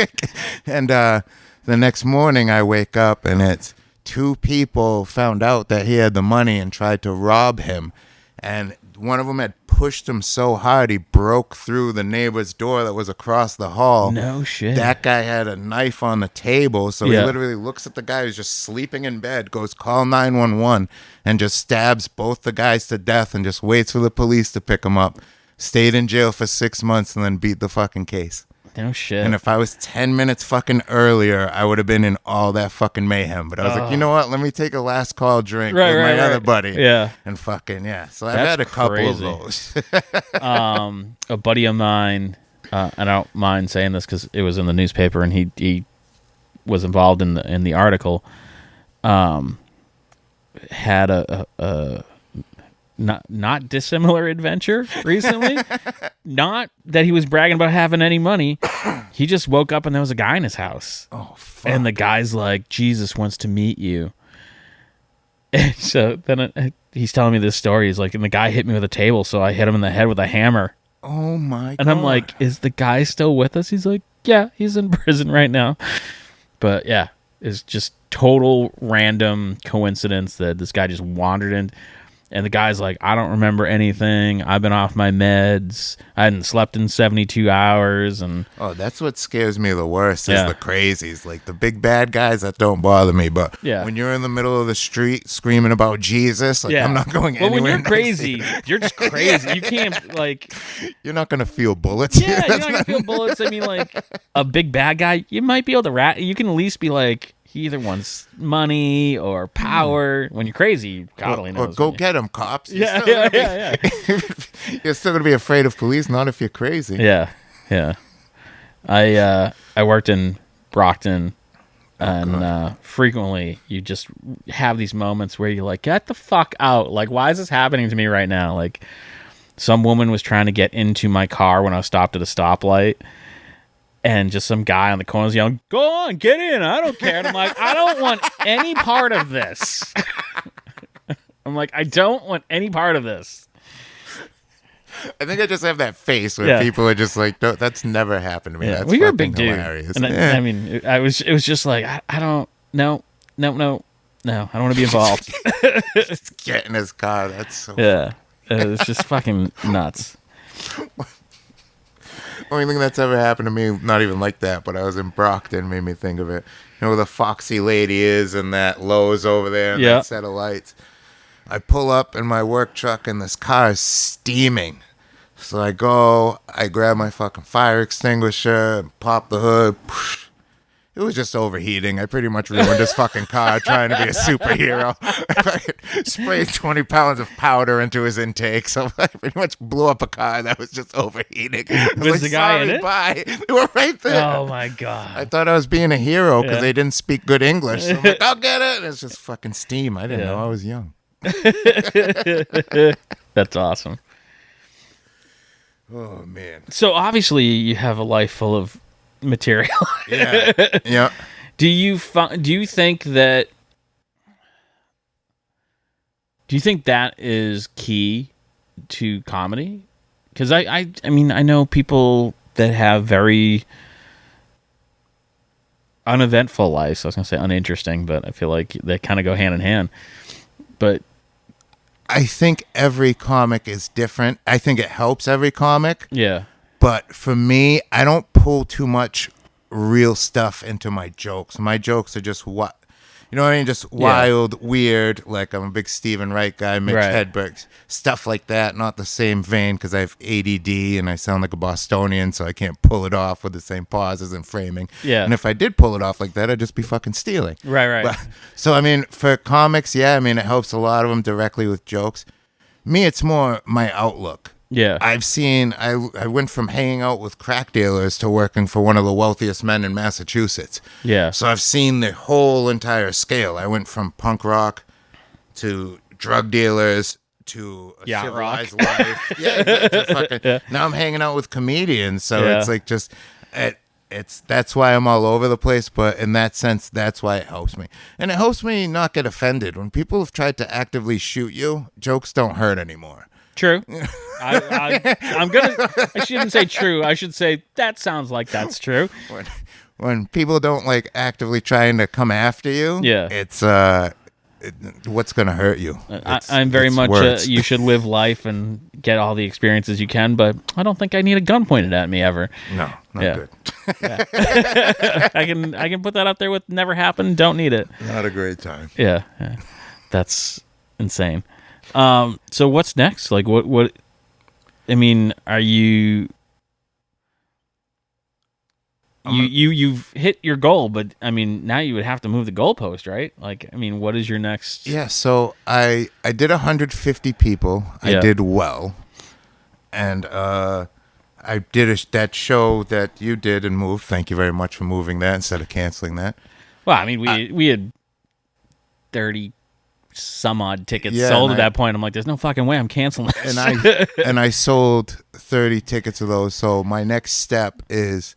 And the next morning I wake up and it's 2 people found out that he had the money and tried to rob him. And one of them had pushed him so hard he broke through the neighbor's door that was across the hall. No shit. That guy had a knife on the table, so he literally looks at the guy who's just sleeping in bed, goes call 911, and just stabs both the guys to death and just waits for the police to pick him up. Stayed in jail for 6 months and then beat the fucking case. No shit. And if I was 10 minutes fucking earlier, I would have been in all that fucking mayhem. But I was like, you know what? Let me take a last call drink with my other buddy. Yeah. And fucking, So I've had a couple of those. A buddy of mine, and I don't mind saying this because it was in the newspaper and he was involved in the article, had a not dissimilar adventure recently. Not that he was bragging about having any money. He just woke up and there was a guy in his house. Oh, fuck. And the guy's like, Jesus wants to meet you. And so then he's telling me this story. He's like, and the guy hit me with a table, so I hit him in the head with a hammer. Oh my God. And I'm like, is the guy still with us? He's like, yeah, he's in prison right now. But yeah, it's just total random coincidence that this guy just wandered in. And the guy's like, I don't remember anything. I've been off my meds. I hadn't slept in 72 hours. And oh, that's what scares me the worst is the crazies. Like the big bad guys, that don't bother me. But when you're in the middle of the street screaming about Jesus, like I'm not going anywhere. Well, when you're crazy, you're just crazy. You can't, like... You're not going to feel bullets. Yeah, you're not going to feel bullets. I mean, like, a big bad guy, you might be able to... You can at least be like... He either wants money or power. When you're crazy, God only knows. Or go get him, cops. Yeah. You're still going to be afraid of police, not if you're crazy. Yeah. I worked in Brockton, and frequently you just have these moments where you're like, get the fuck out. Like, why is this happening to me right now? Like, some woman was trying to get into my car when I was stopped at a stoplight. And just some guy on the corner was yelling, go on, get in. I don't care. And I'm like, I don't want any part of this. I'm like, I don't want any part of this. I think I just have that face where people are just like, no, that's never happened to me. That's you're a big dude. Hilarious. And I mean, it was just like, I don't, no, I don't want to be involved. Just get in his car. That's so it's just fucking nuts. Only thing that's ever happened to me, not even like that, but I was in Brockton, made me think of it. You know where the Foxy Lady is and that Lowe's over there and that set of lights. I pull up in my work truck and this car is steaming. So I grab my fucking fire extinguisher, pop the hood. It was just overheating. I pretty much ruined his fucking car trying to be a superhero. I sprayed 20 pounds of powder into his intake, so I pretty much blew up a car that was just overheating. Was the guy in it? Bye. They were right there. Oh, my God. I thought I was being a hero because they didn't speak good English. So I'm like, I'll get it. And it's just fucking steam. I didn't know I was young. That's awesome. Oh, man. So, obviously, you have a life full of material. Yeah. Do you think that is key to comedy? Because I mean, I know people that have very uneventful lives. I was gonna say uninteresting, but I feel like they kind of go hand in hand. But I think every comic is different. I think it helps every comic. Yeah. But for me, I don't pull too much real stuff into my jokes. My jokes are just what, you know what I mean? Just wild, weird. Like I'm a big Stephen Wright guy, Mitch Hedberg, stuff like that. Not the same vein because I have ADD and I sound like a Bostonian, so I can't pull it off with the same pauses and framing. Yeah. And if I did pull it off like that, I'd just be fucking stealing. Right. But, so I mean, for comics, I mean, it helps a lot of them directly with jokes. Me, it's more my outlook. Yeah. I've seen, I went from hanging out with crack dealers to working for one of the wealthiest men in Massachusetts. Yeah. So I've seen the whole entire scale. I went from punk rock to drug dealers to a Yacht civilized rock. life. Now I'm hanging out with comedians. So it's like just, that's why I'm all over the place. But in that sense, that's why it helps me. And it helps me not get offended. When people have tried to actively shoot you, jokes don't hurt anymore. True. I shouldn't say true. I should say that sounds like that's true. When people don't like actively trying to come after you, it's what's going to hurt you. I'm very much you should live life and get all the experiences you can, but I don't think I need a gun pointed at me ever. No, not good. I can put that up there with never happened, don't need it. Not a great time. Yeah. That's insane. So what's next? Like what I mean, are you've hit your goal, but I mean, now you would have to move the goalpost, right? Like, I mean, what is your next? Yeah. So I did 150 people. I did well. And, I did that show that you did and moved. Thank you very much for moving that instead of canceling that. Well, I mean, we had 30 some odd tickets sold at that point. I'm like, there's no fucking way I'm canceling this. And I sold 30 tickets of those. So my next step is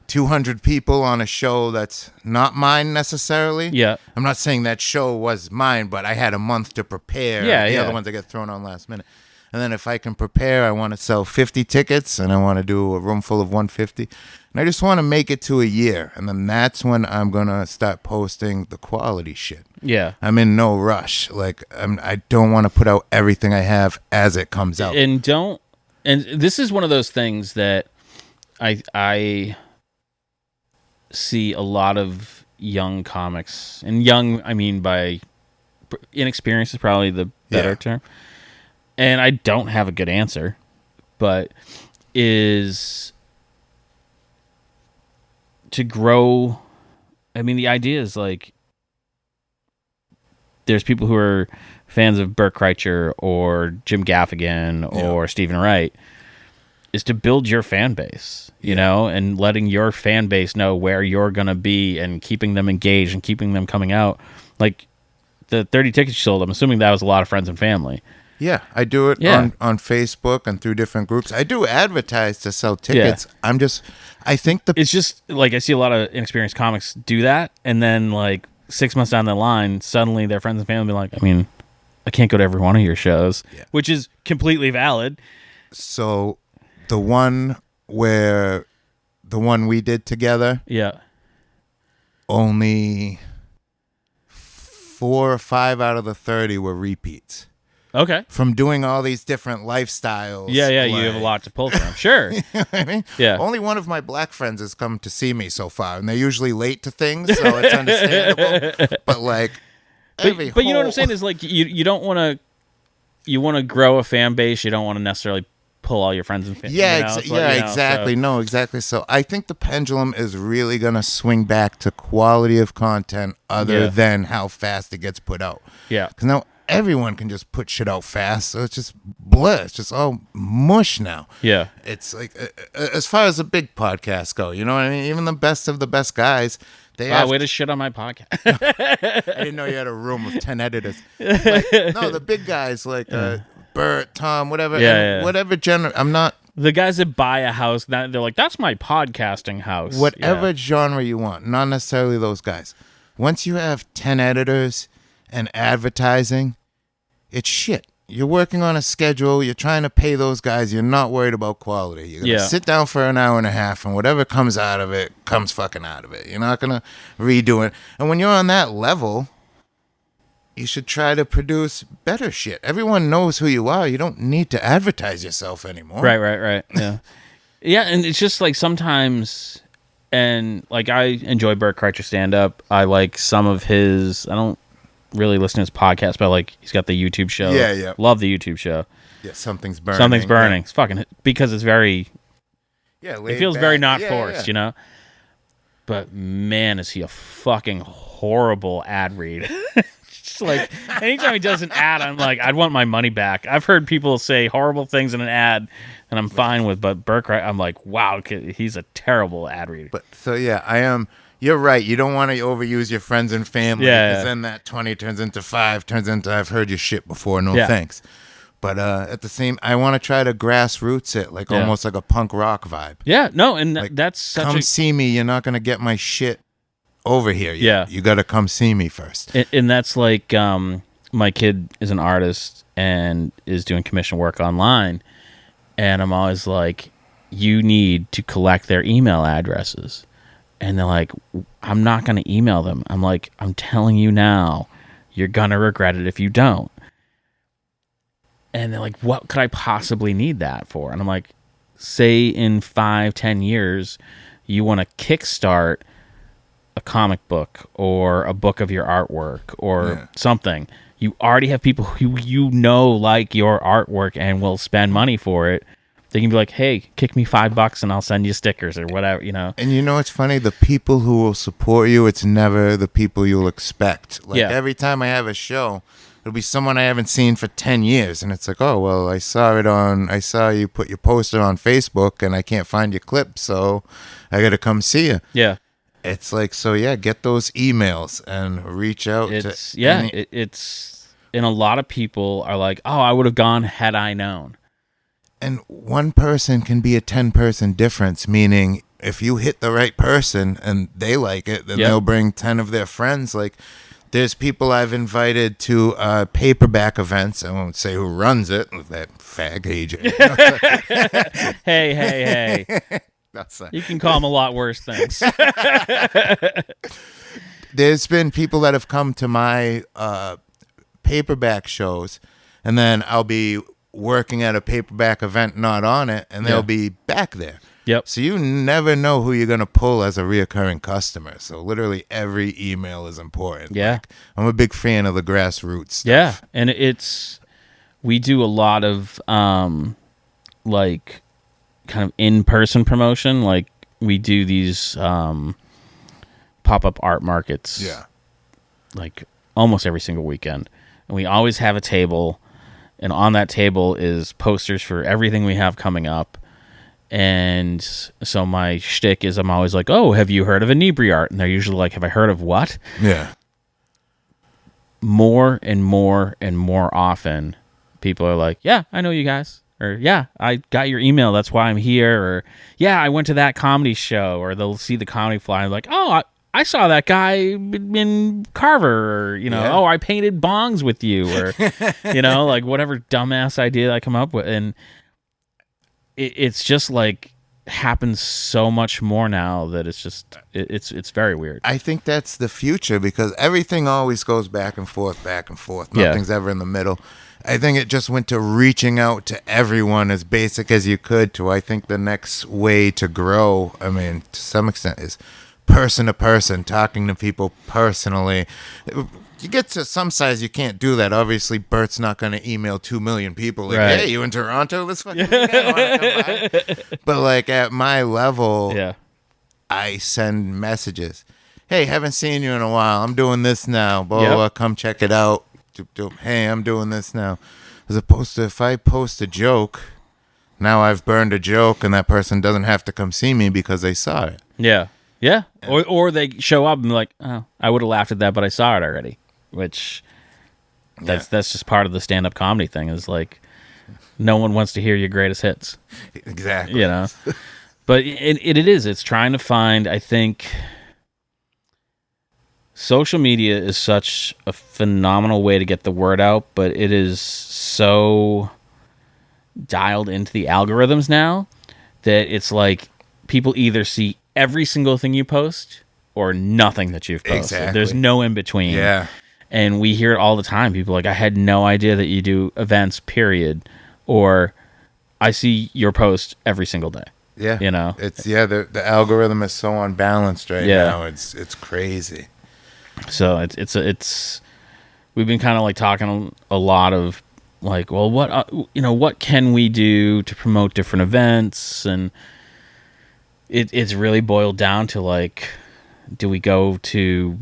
200 people on a show that's not mine necessarily. Yeah. I'm not saying that show was mine, but I had a month to prepare. Yeah, the yeah. other ones that get thrown on last minute. And then if I can prepare, I want to sell 50 tickets and I want to do a room full of 150. And I just want to make it to a year. And then that's when I'm going to start posting the quality shit. Yeah. I'm in no rush. Like, I don't want to put out everything I have as it comes out. And this is one of those things that I see a lot of young comics, and young, I mean by inexperienced is probably the better term. And I don't have a good answer, but is to grow. I mean, the idea is like there's people who are fans of Burt Kreischer or Jim Gaffigan or Stephen Wright, is to build your fan base, you know, and letting your fan base know where you're going to be and keeping them engaged and keeping them coming out. Like the 30 tickets you sold, I'm assuming that was a lot of friends and family. Yeah, I do it on Facebook and through different groups. I do advertise to sell tickets. Yeah. I think it's just like I see a lot of inexperienced comics do that, and then like 6 months down the line, suddenly their friends and family be like, I mean, I can't go to every one of your shows, which is completely valid. So the one we did together, only 4 or 5 out of the 30 were repeats. Okay. From doing all these different lifestyles. Yeah, like, you have a lot to pull from. Sure. You know what I mean? Yeah. Only one of my black friends has come to see me so far, and they're usually late to things, so it's understandable. But like, but you know what I'm saying is like you don't want to. You want to grow a fan base. You don't want to necessarily pull all your friends and family. Exactly. No, exactly. So I think the pendulum is really going to swing back to quality of content other than how fast it gets put out. Yeah. Because now everyone can just put shit out fast, so it's just bleh. It's just all mush now. Yeah. It's like, as far as the big podcasts go, you know what I mean? Even the best of the best guys, they have... way to shit on my podcast. I didn't know you had a room of 10 editors. Like, no, the big guys like Bert, Tom, whatever. Whatever genre. I'm not... The guys that buy a house, they're like, that's my podcasting house. Whatever genre you want, not necessarily those guys. Once you have 10 editors and advertising, it's shit. You're working on a schedule. You're trying to pay those guys. You're not worried about quality. You're going to sit down for an hour and a half, and whatever comes out of it comes fucking out of it. You're not going to redo it. And when you're on that level, you should try to produce better shit. Everyone knows who you are. You don't need to advertise yourself anymore. Right. Yeah. Yeah, and it's just like sometimes, and like I enjoy Burt Kreischer stand-up. I like some of his, I don't really listen to his podcast, but like he's got the YouTube show. Yeah. Love the YouTube show. Yeah, Something's Burning. Something's Burning. It's fucking, because it's very, it feels very not forced, you know? But man, is he a fucking horrible ad read. Just like, anytime he does an ad, I'm like, I'd want my money back. I've heard people say horrible things in an ad, and I'm fine with, but Burt Kreischer, I'm like, wow, he's a terrible ad reader. But so yeah, I am. You're right. You don't want to overuse your friends and family, because then that 20 turns into 5, turns into I've heard your shit before. No thanks. But at the same, I want to try to grassroots it, like almost like a punk rock vibe. Yeah, no, and like, that's such come see me. You're not gonna get my shit over here. You got to come see me first. And that's like my kid is an artist and is doing commission work online, and I'm always like, you need to collect their email addresses. And they're like, I'm not going to email them. I'm like, I'm telling you now, you're going to regret it if you don't. And they're like, what could I possibly need that for? And I'm like, say in 5-10 years, you want to kickstart a comic book or a book of your artwork or something. You already have people who you know like your artwork and will spend money for it. They can be like, hey, kick me $5 and I'll send you stickers or whatever, you know. And you know what's funny? The people who will support you, it's never the people you'll expect. Like every time I have a show, it'll be someone I haven't seen for 10 years. And it's like, oh, well, I saw you put your poster on Facebook and I can't find your clip, so I got to come see you. Yeah. It's like, so yeah, get those emails and reach out. It's, and a lot of people are like, oh, I would have gone had I known. And one person can be a 10-person difference, meaning if you hit the right person and they like it, then they'll bring 10 of their friends. Like, there's people I've invited to paperback events. I won't say who runs it. That fag agent. Hey. You can call them a lot worse things. There's been people that have come to my paperback shows, and then I'll be working at a paperback event, not on it, and they'll be back there. Yep. So you never know who you're going to pull as a reoccurring customer. So literally every email is important. Yeah. Like, I'm a big fan of the grassroots stuff. Yeah. And we do a lot of like kind of in-person promotion. Like we do these pop-up art markets. Yeah. Like almost every single weekend. And we always have a table, and on that table is posters for everything we have coming up. And so my shtick is I'm always like, oh, have you heard of Inebri-art? And they're usually like, have I heard of what? Yeah. More and more and more often, people are like, yeah, I know you guys. Or, yeah, I got your email. That's why I'm here. Or, yeah, I went to that comedy show. Or they'll see the comedy flyer and like, oh, I saw that guy in Carver. Or, oh, I painted bongs with you. Or, like whatever dumbass idea I come up with. And it's just like happens so much more now that it's just it's very weird. I think that's the future because everything always goes back and forth. Nothing's ever in the middle. I think it just went to reaching out to everyone as basic as you could to, I think the next way to grow, I mean, to some extent, is person to person, talking to people personally. You get to some size, you can't do that. Obviously, Bert's not going to email 2 million people like, hey, you in Toronto this fucking weekend? Wanna come by? But like at my level, I send messages. Hey, haven't seen you in a while. I'm doing this now. Blah, blah, come check it out. Hey, I'm doing this now. As opposed to if I post a joke, now I've burned a joke and that person doesn't have to come see me because they saw it. Yeah. Yeah. Or they show up and be like, oh, I would have laughed at that, but I saw it already. Which that's just part of the stand-up comedy thing is like no one wants to hear your greatest hits. Exactly. But it's trying to find, I think social media is such a phenomenal way to get the word out, but it is so dialed into the algorithms now that it's like people either see every single thing you post or nothing that you've posted. Exactly. There's no in between. Yeah. And we hear it all the time. People are like, I had no idea that you do events, period. Or I see your post every single day. Yeah. It's the algorithm is so unbalanced right now. It's crazy. So it's we've been kind of like talking a lot of like, well, what can we do to promote different events? And it's really boiled down to like, do we go to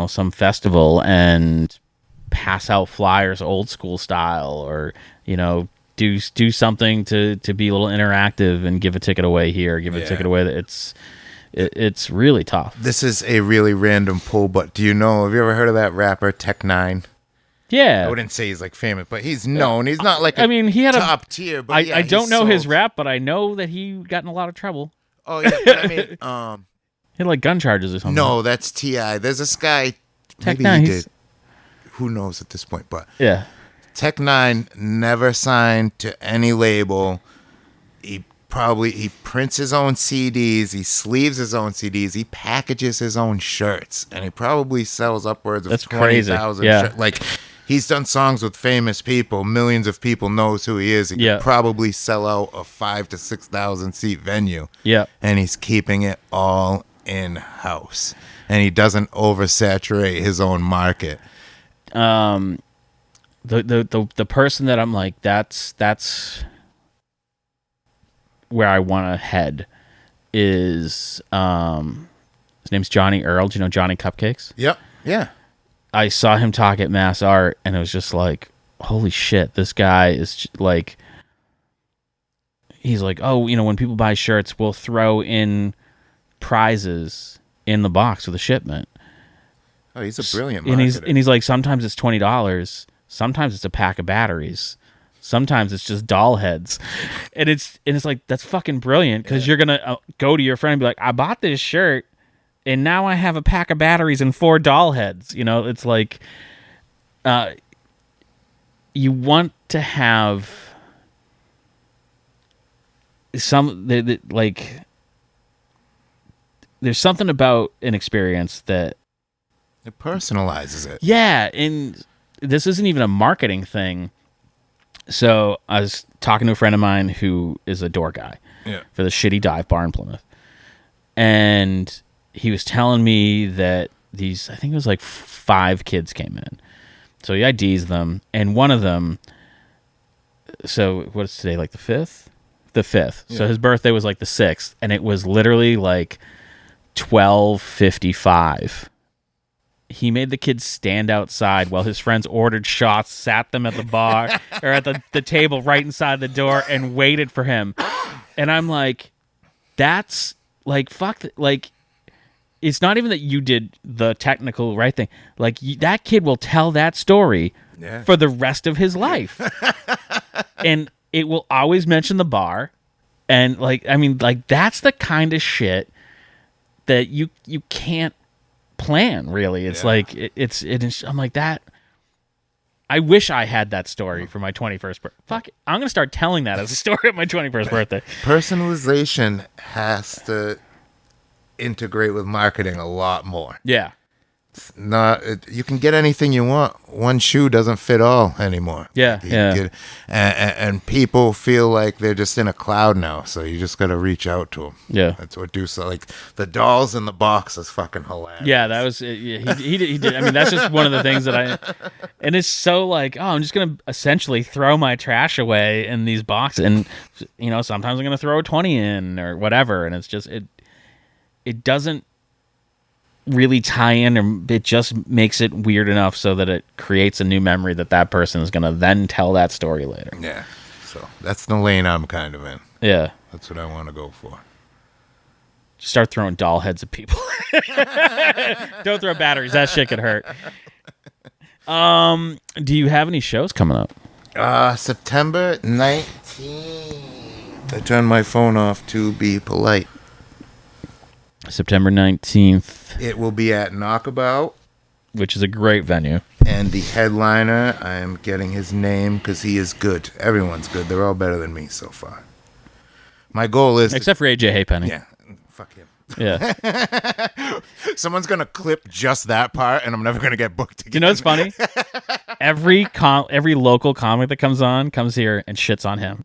some festival and pass out flyers old school style, or do something to be a little interactive and give a ticket away here, give a ticket away. It's really tough. This is a really random pull, but have you ever heard of that rapper Tech9? Yeah, I wouldn't say he's like famous, but he's known. He's not like he had top tier. But I don't know his rap, but I know that he got in a lot of trouble. Oh yeah, but I mean, he had like gun charges or something. No, that's T.I. There's this guy. Maybe he did. Who knows at this point? But yeah, Tech9 never signed to any label. He prints his own CDs. He sleeves his own CDs. He packages his own shirts, and he probably sells upwards of 20,000 shirts. Like, he's done songs with famous people. Millions of people knows who he is. He could probably sell out a 5,000 to 6,000 seat venue. Yeah, and he's keeping it all in house, and he doesn't oversaturate his own market. The person that I'm like, that's where I want to head is his name's Johnny Earl. Do you know Johnny Cupcakes? Yep. Yeah. I saw him talk at Mass Art, and it was just like, holy shit, this guy is like, he's like, oh, when people buy shirts, we'll throw in prizes in the box with a shipment. Oh, he's a brilliant marketer. And he's like, sometimes it's $20, sometimes it's a pack of batteries, Sometimes it's just doll heads, and it's like, that's fucking brilliant, because you're gonna go to your friend and be like, I bought this shirt, and now I have a pack of batteries and 4 doll heads. You know, it's like, you want to have like, there's something about an experience that it personalizes it. Yeah, and this isn't even a marketing thing. So I was talking to a friend of mine who is a door guy for the shitty dive bar in Plymouth. And he was telling me that these, I think it was like 5 kids came in. So he IDs them, and one of them, so what's today, like the 5th? The 5th. Yeah. So his birthday was like the 6th, and it was literally like 12:55. He made the kids stand outside while his friends ordered shots, sat them at the bar or at the table right inside the door, and waited for him. And I'm like, that's like, fuck, like, it's not even that you did the technical right thing. Like, that kid will tell that story for the rest of his life. And it will always mention the bar. And like, I mean, like, that's the kind of shit that you can't plan, really. It's like, it's I'm like, that, I wish I had that story for my 21st birthday. Fuck it, I'm gonna start telling that as a story at my 21st birthday. Personalization has to integrate with marketing a lot more. Yeah. You can get anything you want. One shoe doesn't fit all anymore. And people feel like they're just in a cloud now, so you just got to reach out to them. Yeah, that's what do. So like the dolls in the box is fucking hilarious. Yeah, that was he did. I mean, that's just one of the things that and it's so like, oh, I'm just gonna essentially throw my trash away in these boxes, and you know, sometimes I'm gonna throw a 20 in or whatever, and it's just it doesn't really tie in, or it just makes it weird enough so that it creates a new memory that person is going to then tell that story later. Yeah. So that's the lane I'm kind of in. Yeah. That's what I want to go for. Just start throwing doll heads at people. Don't throw batteries. That shit could hurt. Do you have any shows coming up? September 19th. I turned my phone off to be polite. September 19th. It will be at Knockabout, which is a great venue. And the headliner, I am getting his name because he is good. Everyone's good. They're all better than me so far. My goal is... Except for AJ Haypenny. Yeah. Fuck him. Yeah. Someone's going to clip just that part, and I'm never going to get booked again. You know what's funny? Every local comic that comes here and shits on him.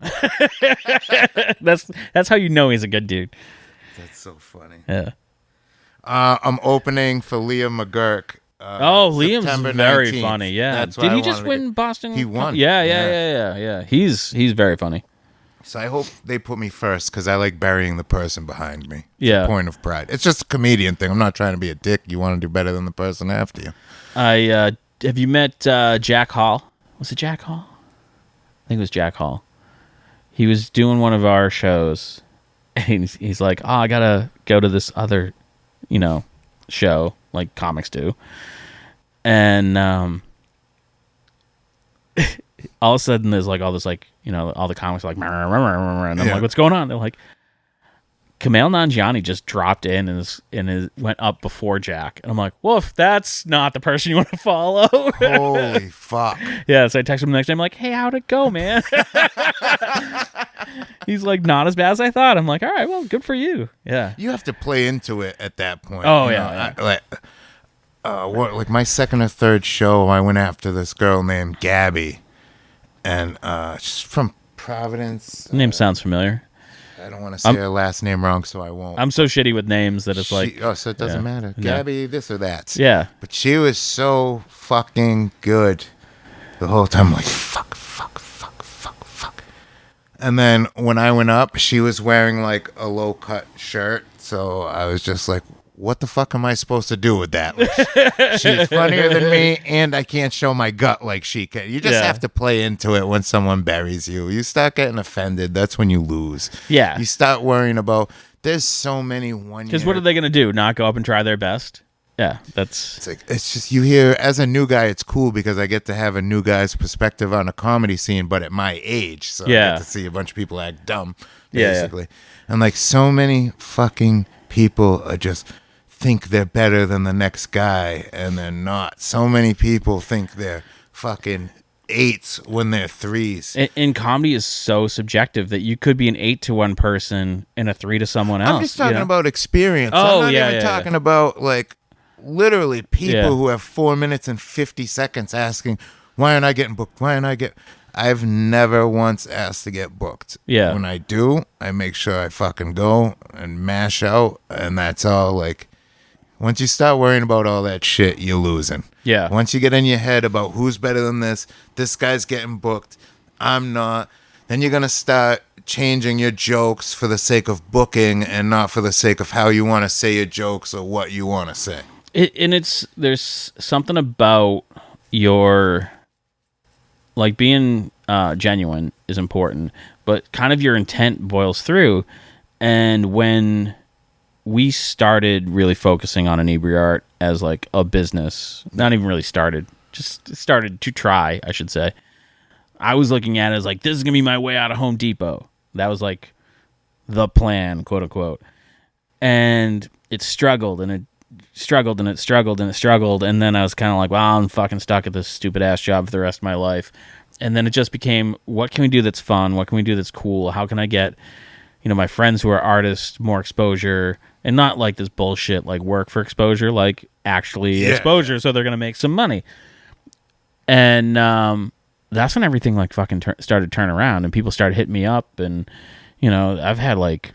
That's how you know he's a good dude. That's so funny. Yeah. I'm opening for Liam McGurk. Liam's September very 19th. funny. Yeah. Did he just win Boston? He won. Yeah. He's very funny. So I hope they put me first because I like burying the person behind me. It's a point of pride. It's just a comedian thing. I'm not trying to be a dick. You want to do better than the person after you. Have you met Jack Hall? Was it Jack Hall? I think it was Jack Hall. He was doing one of our shows. And he's like, I gotta go to this other, show like comics do, and all of a sudden there's like all this all the comics are like, and I'm like, what's going on? They're like, Kumail Nanjiani just dropped in and went up before Jack, and I'm like, woof, that's not the person you want to follow. Holy fuck. Yeah, so I text him the next day. I'm like, hey, how'd it go, man? He's like, not as bad as I thought. I'm like, all right, well, good for you. Yeah. You have to play into it at that point. Oh, yeah. Like my second or third show, I went after this girl named Gabby. And she's from Providence. The name sounds familiar. I don't want to say her last name wrong, so I won't. I'm so shitty with names that it's so it doesn't matter. Gabby, this or that. Yeah. But she was so fucking good the whole time. I'm like, fuck. And then when I went up, she was wearing like a low-cut shirt. So I was just like, what the fuck am I supposed to do with that? Like, she's funnier than me, and I can't show my gut like she can. You just have to play into it when someone buries you. You start getting offended. That's when you lose. Yeah. You start worrying about, there's so many 1 year. Because what are they going to do? Not go up and try their best? Yeah, that's It's like, it's just, you hear, as a new guy, it's cool because I get to have a new guy's perspective on a comedy scene, but at my age, so I Yeah. get to see a bunch of people act dumb, Yeah, basically. And like, so many fucking people are just think they're better than the next guy, and they're not. So many people think they're fucking 8s when they're 3s. and comedy is so subjective that you could be an 8 to one person and a 3 to someone else. I'm just talking about experience. Oh, I'm not even talking about like literally people Yeah. who have 4 minutes and 50 seconds asking, why aren't I getting booked? I've never once asked to get booked. Yeah. When I do, I make sure I fucking go and mash out, and that's all. Like, once you start worrying about all that shit, you're losing. Yeah. Once you get in your head about who's better than this guy's getting booked, I'm not, then you're going to start changing your jokes for the sake of booking and not for the sake of how you want to say your jokes or what you want to say. There's something about your, like, being genuine is important, but kind of your intent boils through. And when we started really focusing on Inebri-art as like a business, not even really started, just started to try, I should say. I was looking at it as like, this is going to be my way out of Home Depot. That was like the plan, quote unquote. And it struggled and it struggled and it struggled and it struggled. And then I was kind of like, well, I'm fucking stuck at this stupid ass job for the rest of my life. And then it just became, what can we do that's fun? What can we do that's cool? How can I get, my friends who are artists more exposure, and not like this bullshit, like work for exposure, like actually exposure. So they're going to make some money. And, that's when everything like fucking started to turn around, and people started hitting me up. And, I've had like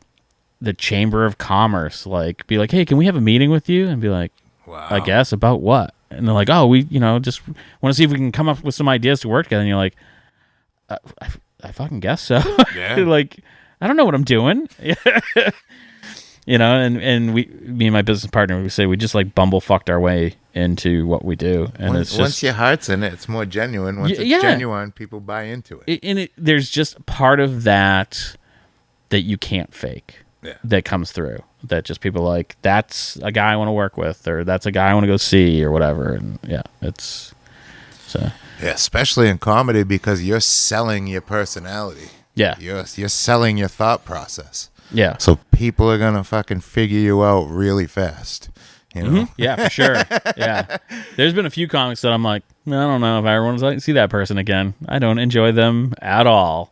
the Chamber of Commerce, like be like, hey, can we have a meeting with you? And be like, wow. I guess about what? And they're like, oh, we, just want to see if we can come up with some ideas to work together. And you're like, I fucking guess so. Yeah. Like, I don't know what I'm doing. And me and my business partner, we say we just like bumblefucked our way into what we do. And it's just, once your heart's in it, it's more genuine. Once it's genuine, people buy into it. And there's just part of that you can't fake. Yeah. That comes through. That just people like, that's a guy I want to work with, or that's a guy I want to go see, or whatever. And it's so. Yeah, especially in comedy, because you're selling your personality. Yeah. You're selling your thought process. Yeah. So people are going to fucking figure you out really fast. Mm-hmm. Yeah, for sure. Yeah. There's been a few comics that I'm like, I don't know if I ever want to see that person again. I don't enjoy them at all.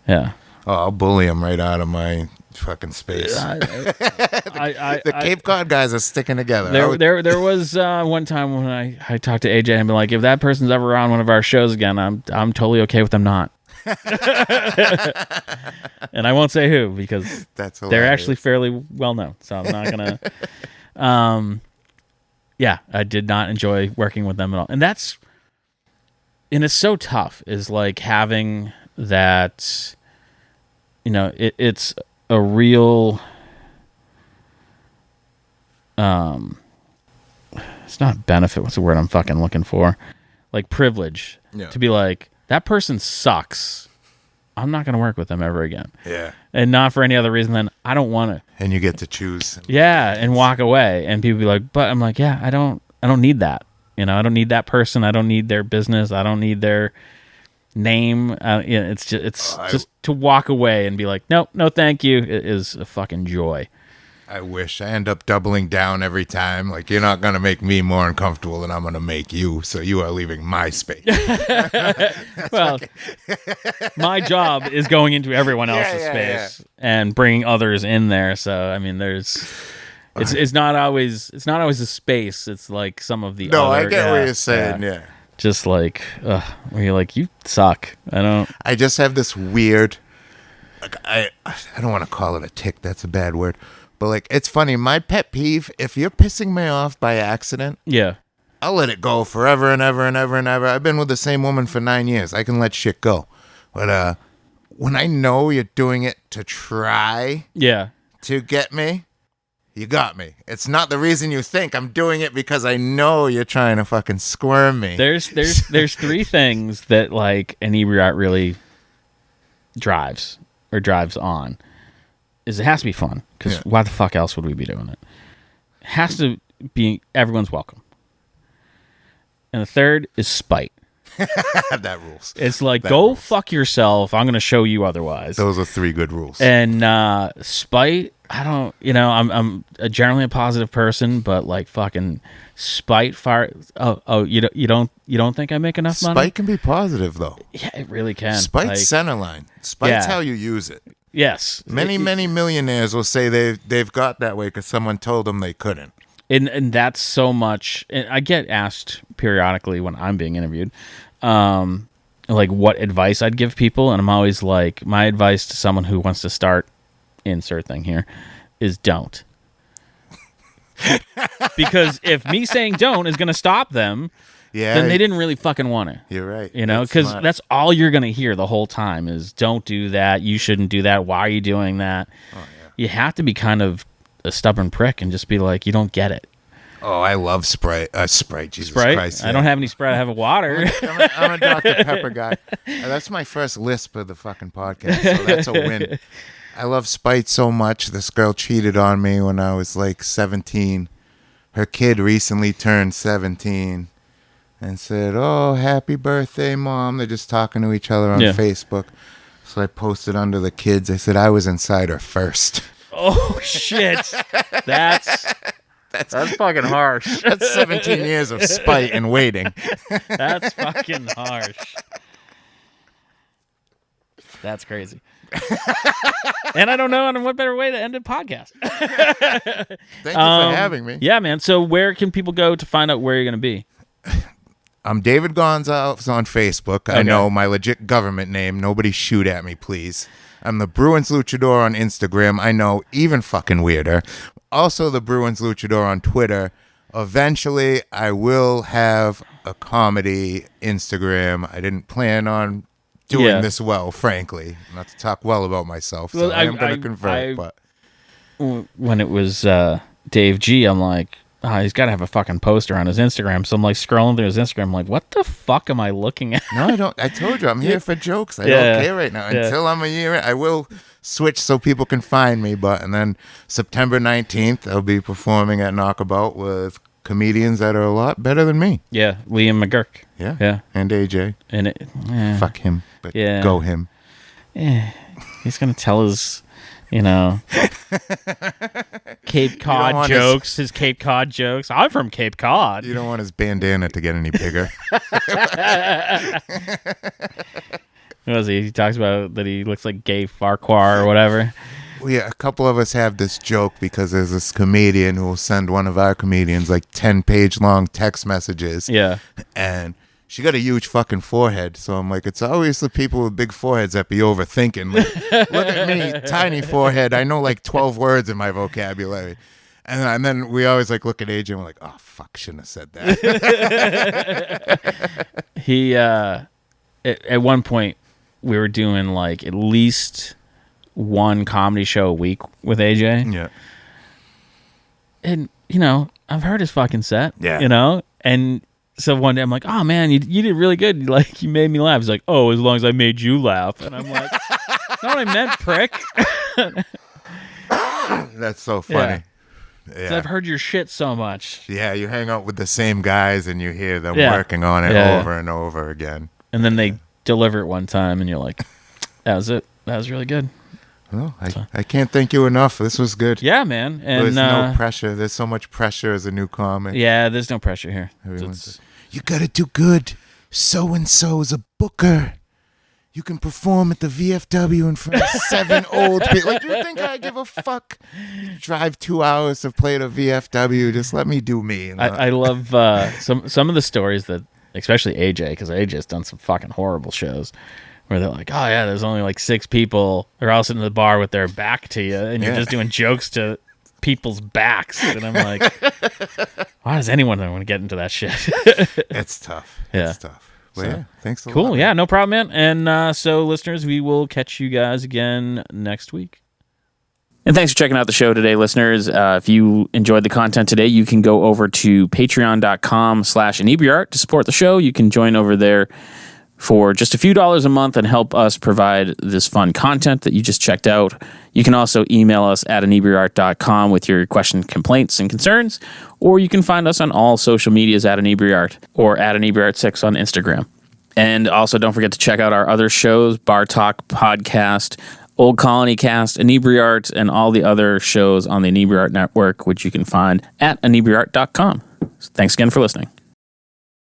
Yeah. Oh, I'll bully them right out of my fucking space. The Cape Cod guys are sticking together. There was one time when I talked to AJ and been like, if that person's ever on one of our shows again, I'm totally okay with them not. And I won't say who, because they're actually fairly well known, so I'm not gonna I did not enjoy working with them at all. And it's so tough, is like having that, it's a real it's not benefit, what's the word I'm fucking looking for, like privilege, to be like, that person sucks, I'm not going to work with them ever again. Yeah. And not for any other reason than I don't want to. And you get to choose. Yeah, and walk away. And people be like, but I'm like, yeah, I don't need that. I don't need that person. I don't need their business. I don't need their name. It's just to walk away and be like, no, thank you. It is a fucking joy. I wish. I end up doubling down every time. Like, you're not going to make me more uncomfortable than I'm going to make you, so you are leaving my space. Well, my job is going into everyone else's space and bringing others in there. So, I mean, it's not always a space. It's like some of the other. No, I get what you're saying, yeah. Just like, where you're like, you suck. I just have this weird, like, I don't want to call it a tick. That's a bad word. But, like, it's funny. My pet peeve, if you're pissing me off by accident, I'll let it go forever and ever and ever and ever. I've been with the same woman for 9 years. I can let shit go. But when I know you're doing it to try to get me, you got me. It's not the reason you think. I'm doing it because I know you're trying to fucking squirm me. There's three things that, like, Inebri-art really drives on. Is it has to be fun, because why the fuck else would we be doing it? It has to being everyone's welcome. And the third is spite. That rules. It's like, That go rules. fuck yourself. I'm going to show you otherwise. Those are 3 good rules. And spite, I don't, I'm generally a positive person, but like fucking spite fire. You don't think I make enough money? Spite can be positive though. Yeah, it really can. Spite's center line. Spite's how you use it. Yes. Many millionaires will say they've got that way because someone told them they couldn't. And that's so much. And I get asked periodically when I'm being interviewed, like what advice I'd give people, and I'm always like, my advice to someone who wants to start insert thing here is don't. Because if me saying don't is going to stop them, then they didn't really fucking want it. You're right. Because that's all you're going to hear the whole time is don't do that. You shouldn't do that. Why are you doing that? Oh, yeah. You have to be kind of a stubborn prick and just be like, you don't get it. Oh, I love Sprite. Jesus Christ. Yeah. I don't have any Sprite. I have a water. I'm a Dr. Pepper guy. That's my first lisp of the fucking podcast, so that's a win. I love Sprite so much. This girl cheated on me when I was like 17. Her kid recently turned 17 and said, "Oh, happy birthday, Mom." They're just talking to each other on Facebook. So I posted under the kids. I said, I was inside her first. Oh, shit. That's fucking harsh. That's 17 years of spite and waiting. That's fucking harsh. That's crazy. And I don't know what better way to end a podcast. Thank you for having me. Yeah, man. So where can people go to find out where you're going to be? I'm David Gonzalez on Facebook. Okay. I know my legit government name. Nobody shoot at me, please. I'm the Bruins Luchador on Instagram. I know, even fucking weirder. Also the Bruins Luchador on Twitter. Eventually, I will have a comedy Instagram. I didn't plan on doing this well, frankly. Not to talk well about myself, so I am going to convert. But when it was Dave G, I'm like, he's got to have a fucking poster on his Instagram. So I'm like scrolling through his Instagram. I'm like, what the fuck am I looking at? No, I don't. I told you, I'm here for jokes. I don't care right now. Until I'm a year in, I will switch so people can find me. And then September 19th, I'll be performing at Knockabout with comedians that are a lot better than me. Yeah, Liam McGurk. Yeah. And AJ. And fuck him. But go him. Yeah. He's going to tell his... Cape Cod jokes, his Cape Cod jokes. I'm from Cape Cod. You don't want his bandana to get any bigger. What was he? He talks about that he looks like Gay Farquhar or whatever. Well, yeah, a couple of us have this joke because there's this comedian who will send one of our comedians like 10-page long text messages. Yeah. And she got a huge fucking forehead, so I'm like, it's always the people with big foreheads that be overthinking. Like, look at me, tiny forehead. I know like 12 words in my vocabulary. And then we always like look at AJ and we're like, oh, fuck, shouldn't have said that. He, at one point, we were doing like at least one comedy show a week with AJ. Yeah. And, I've heard his fucking set. Yeah. And... So one day I'm like, oh man, you did really good. Like, you made me laugh. He's like, oh, as long as I made you laugh. And I'm like, that's not what I meant, prick. That's so funny. Yeah. I've heard your shit so much. Yeah, you hang out with the same guys and you hear them working on it over and over again. And then they deliver it one time and you're like, that was it. That was really good. Well, I can't thank you enough. This was good. Yeah, man. And there's no pressure. There's so much pressure as a new comic. Yeah, there's no pressure here. You got to do good. So-and-so's a booker. You can perform at the VFW in front of 7 old people. Like, do you think I give a fuck? You drive 2 hours to play at a VFW. Just let me do me. I love some of the stories that, especially AJ, because AJ's done some fucking horrible shows. Where they're like, oh yeah, there's only like 6 people. They're all sitting in the bar with their back to you, and you're just doing jokes to people's backs. And I'm like, why does anyone want to get into that shit? It's tough. Yeah. It's tough. Well, thanks a lot. Cool. Yeah, no problem, man. And so, listeners, we will catch you guys again next week. And thanks for checking out the show today, listeners. If you enjoyed the content today, you can go over to patreon.com/Inebri-art to support the show. You can join over there for just a few dollars a month and help us provide this fun content that you just checked out. You can also email us at Inebri-art.com with your questions, complaints, and concerns, or you can find us on all social medias at Inebri-art or at Inebri-art6 on Instagram. And also don't forget to check out our other shows, Bar Talk Podcast, Old Colony Cast, Inebri-art, and all the other shows on the Inebri-art Network, which you can find at Inebri-art.com. Thanks again for listening.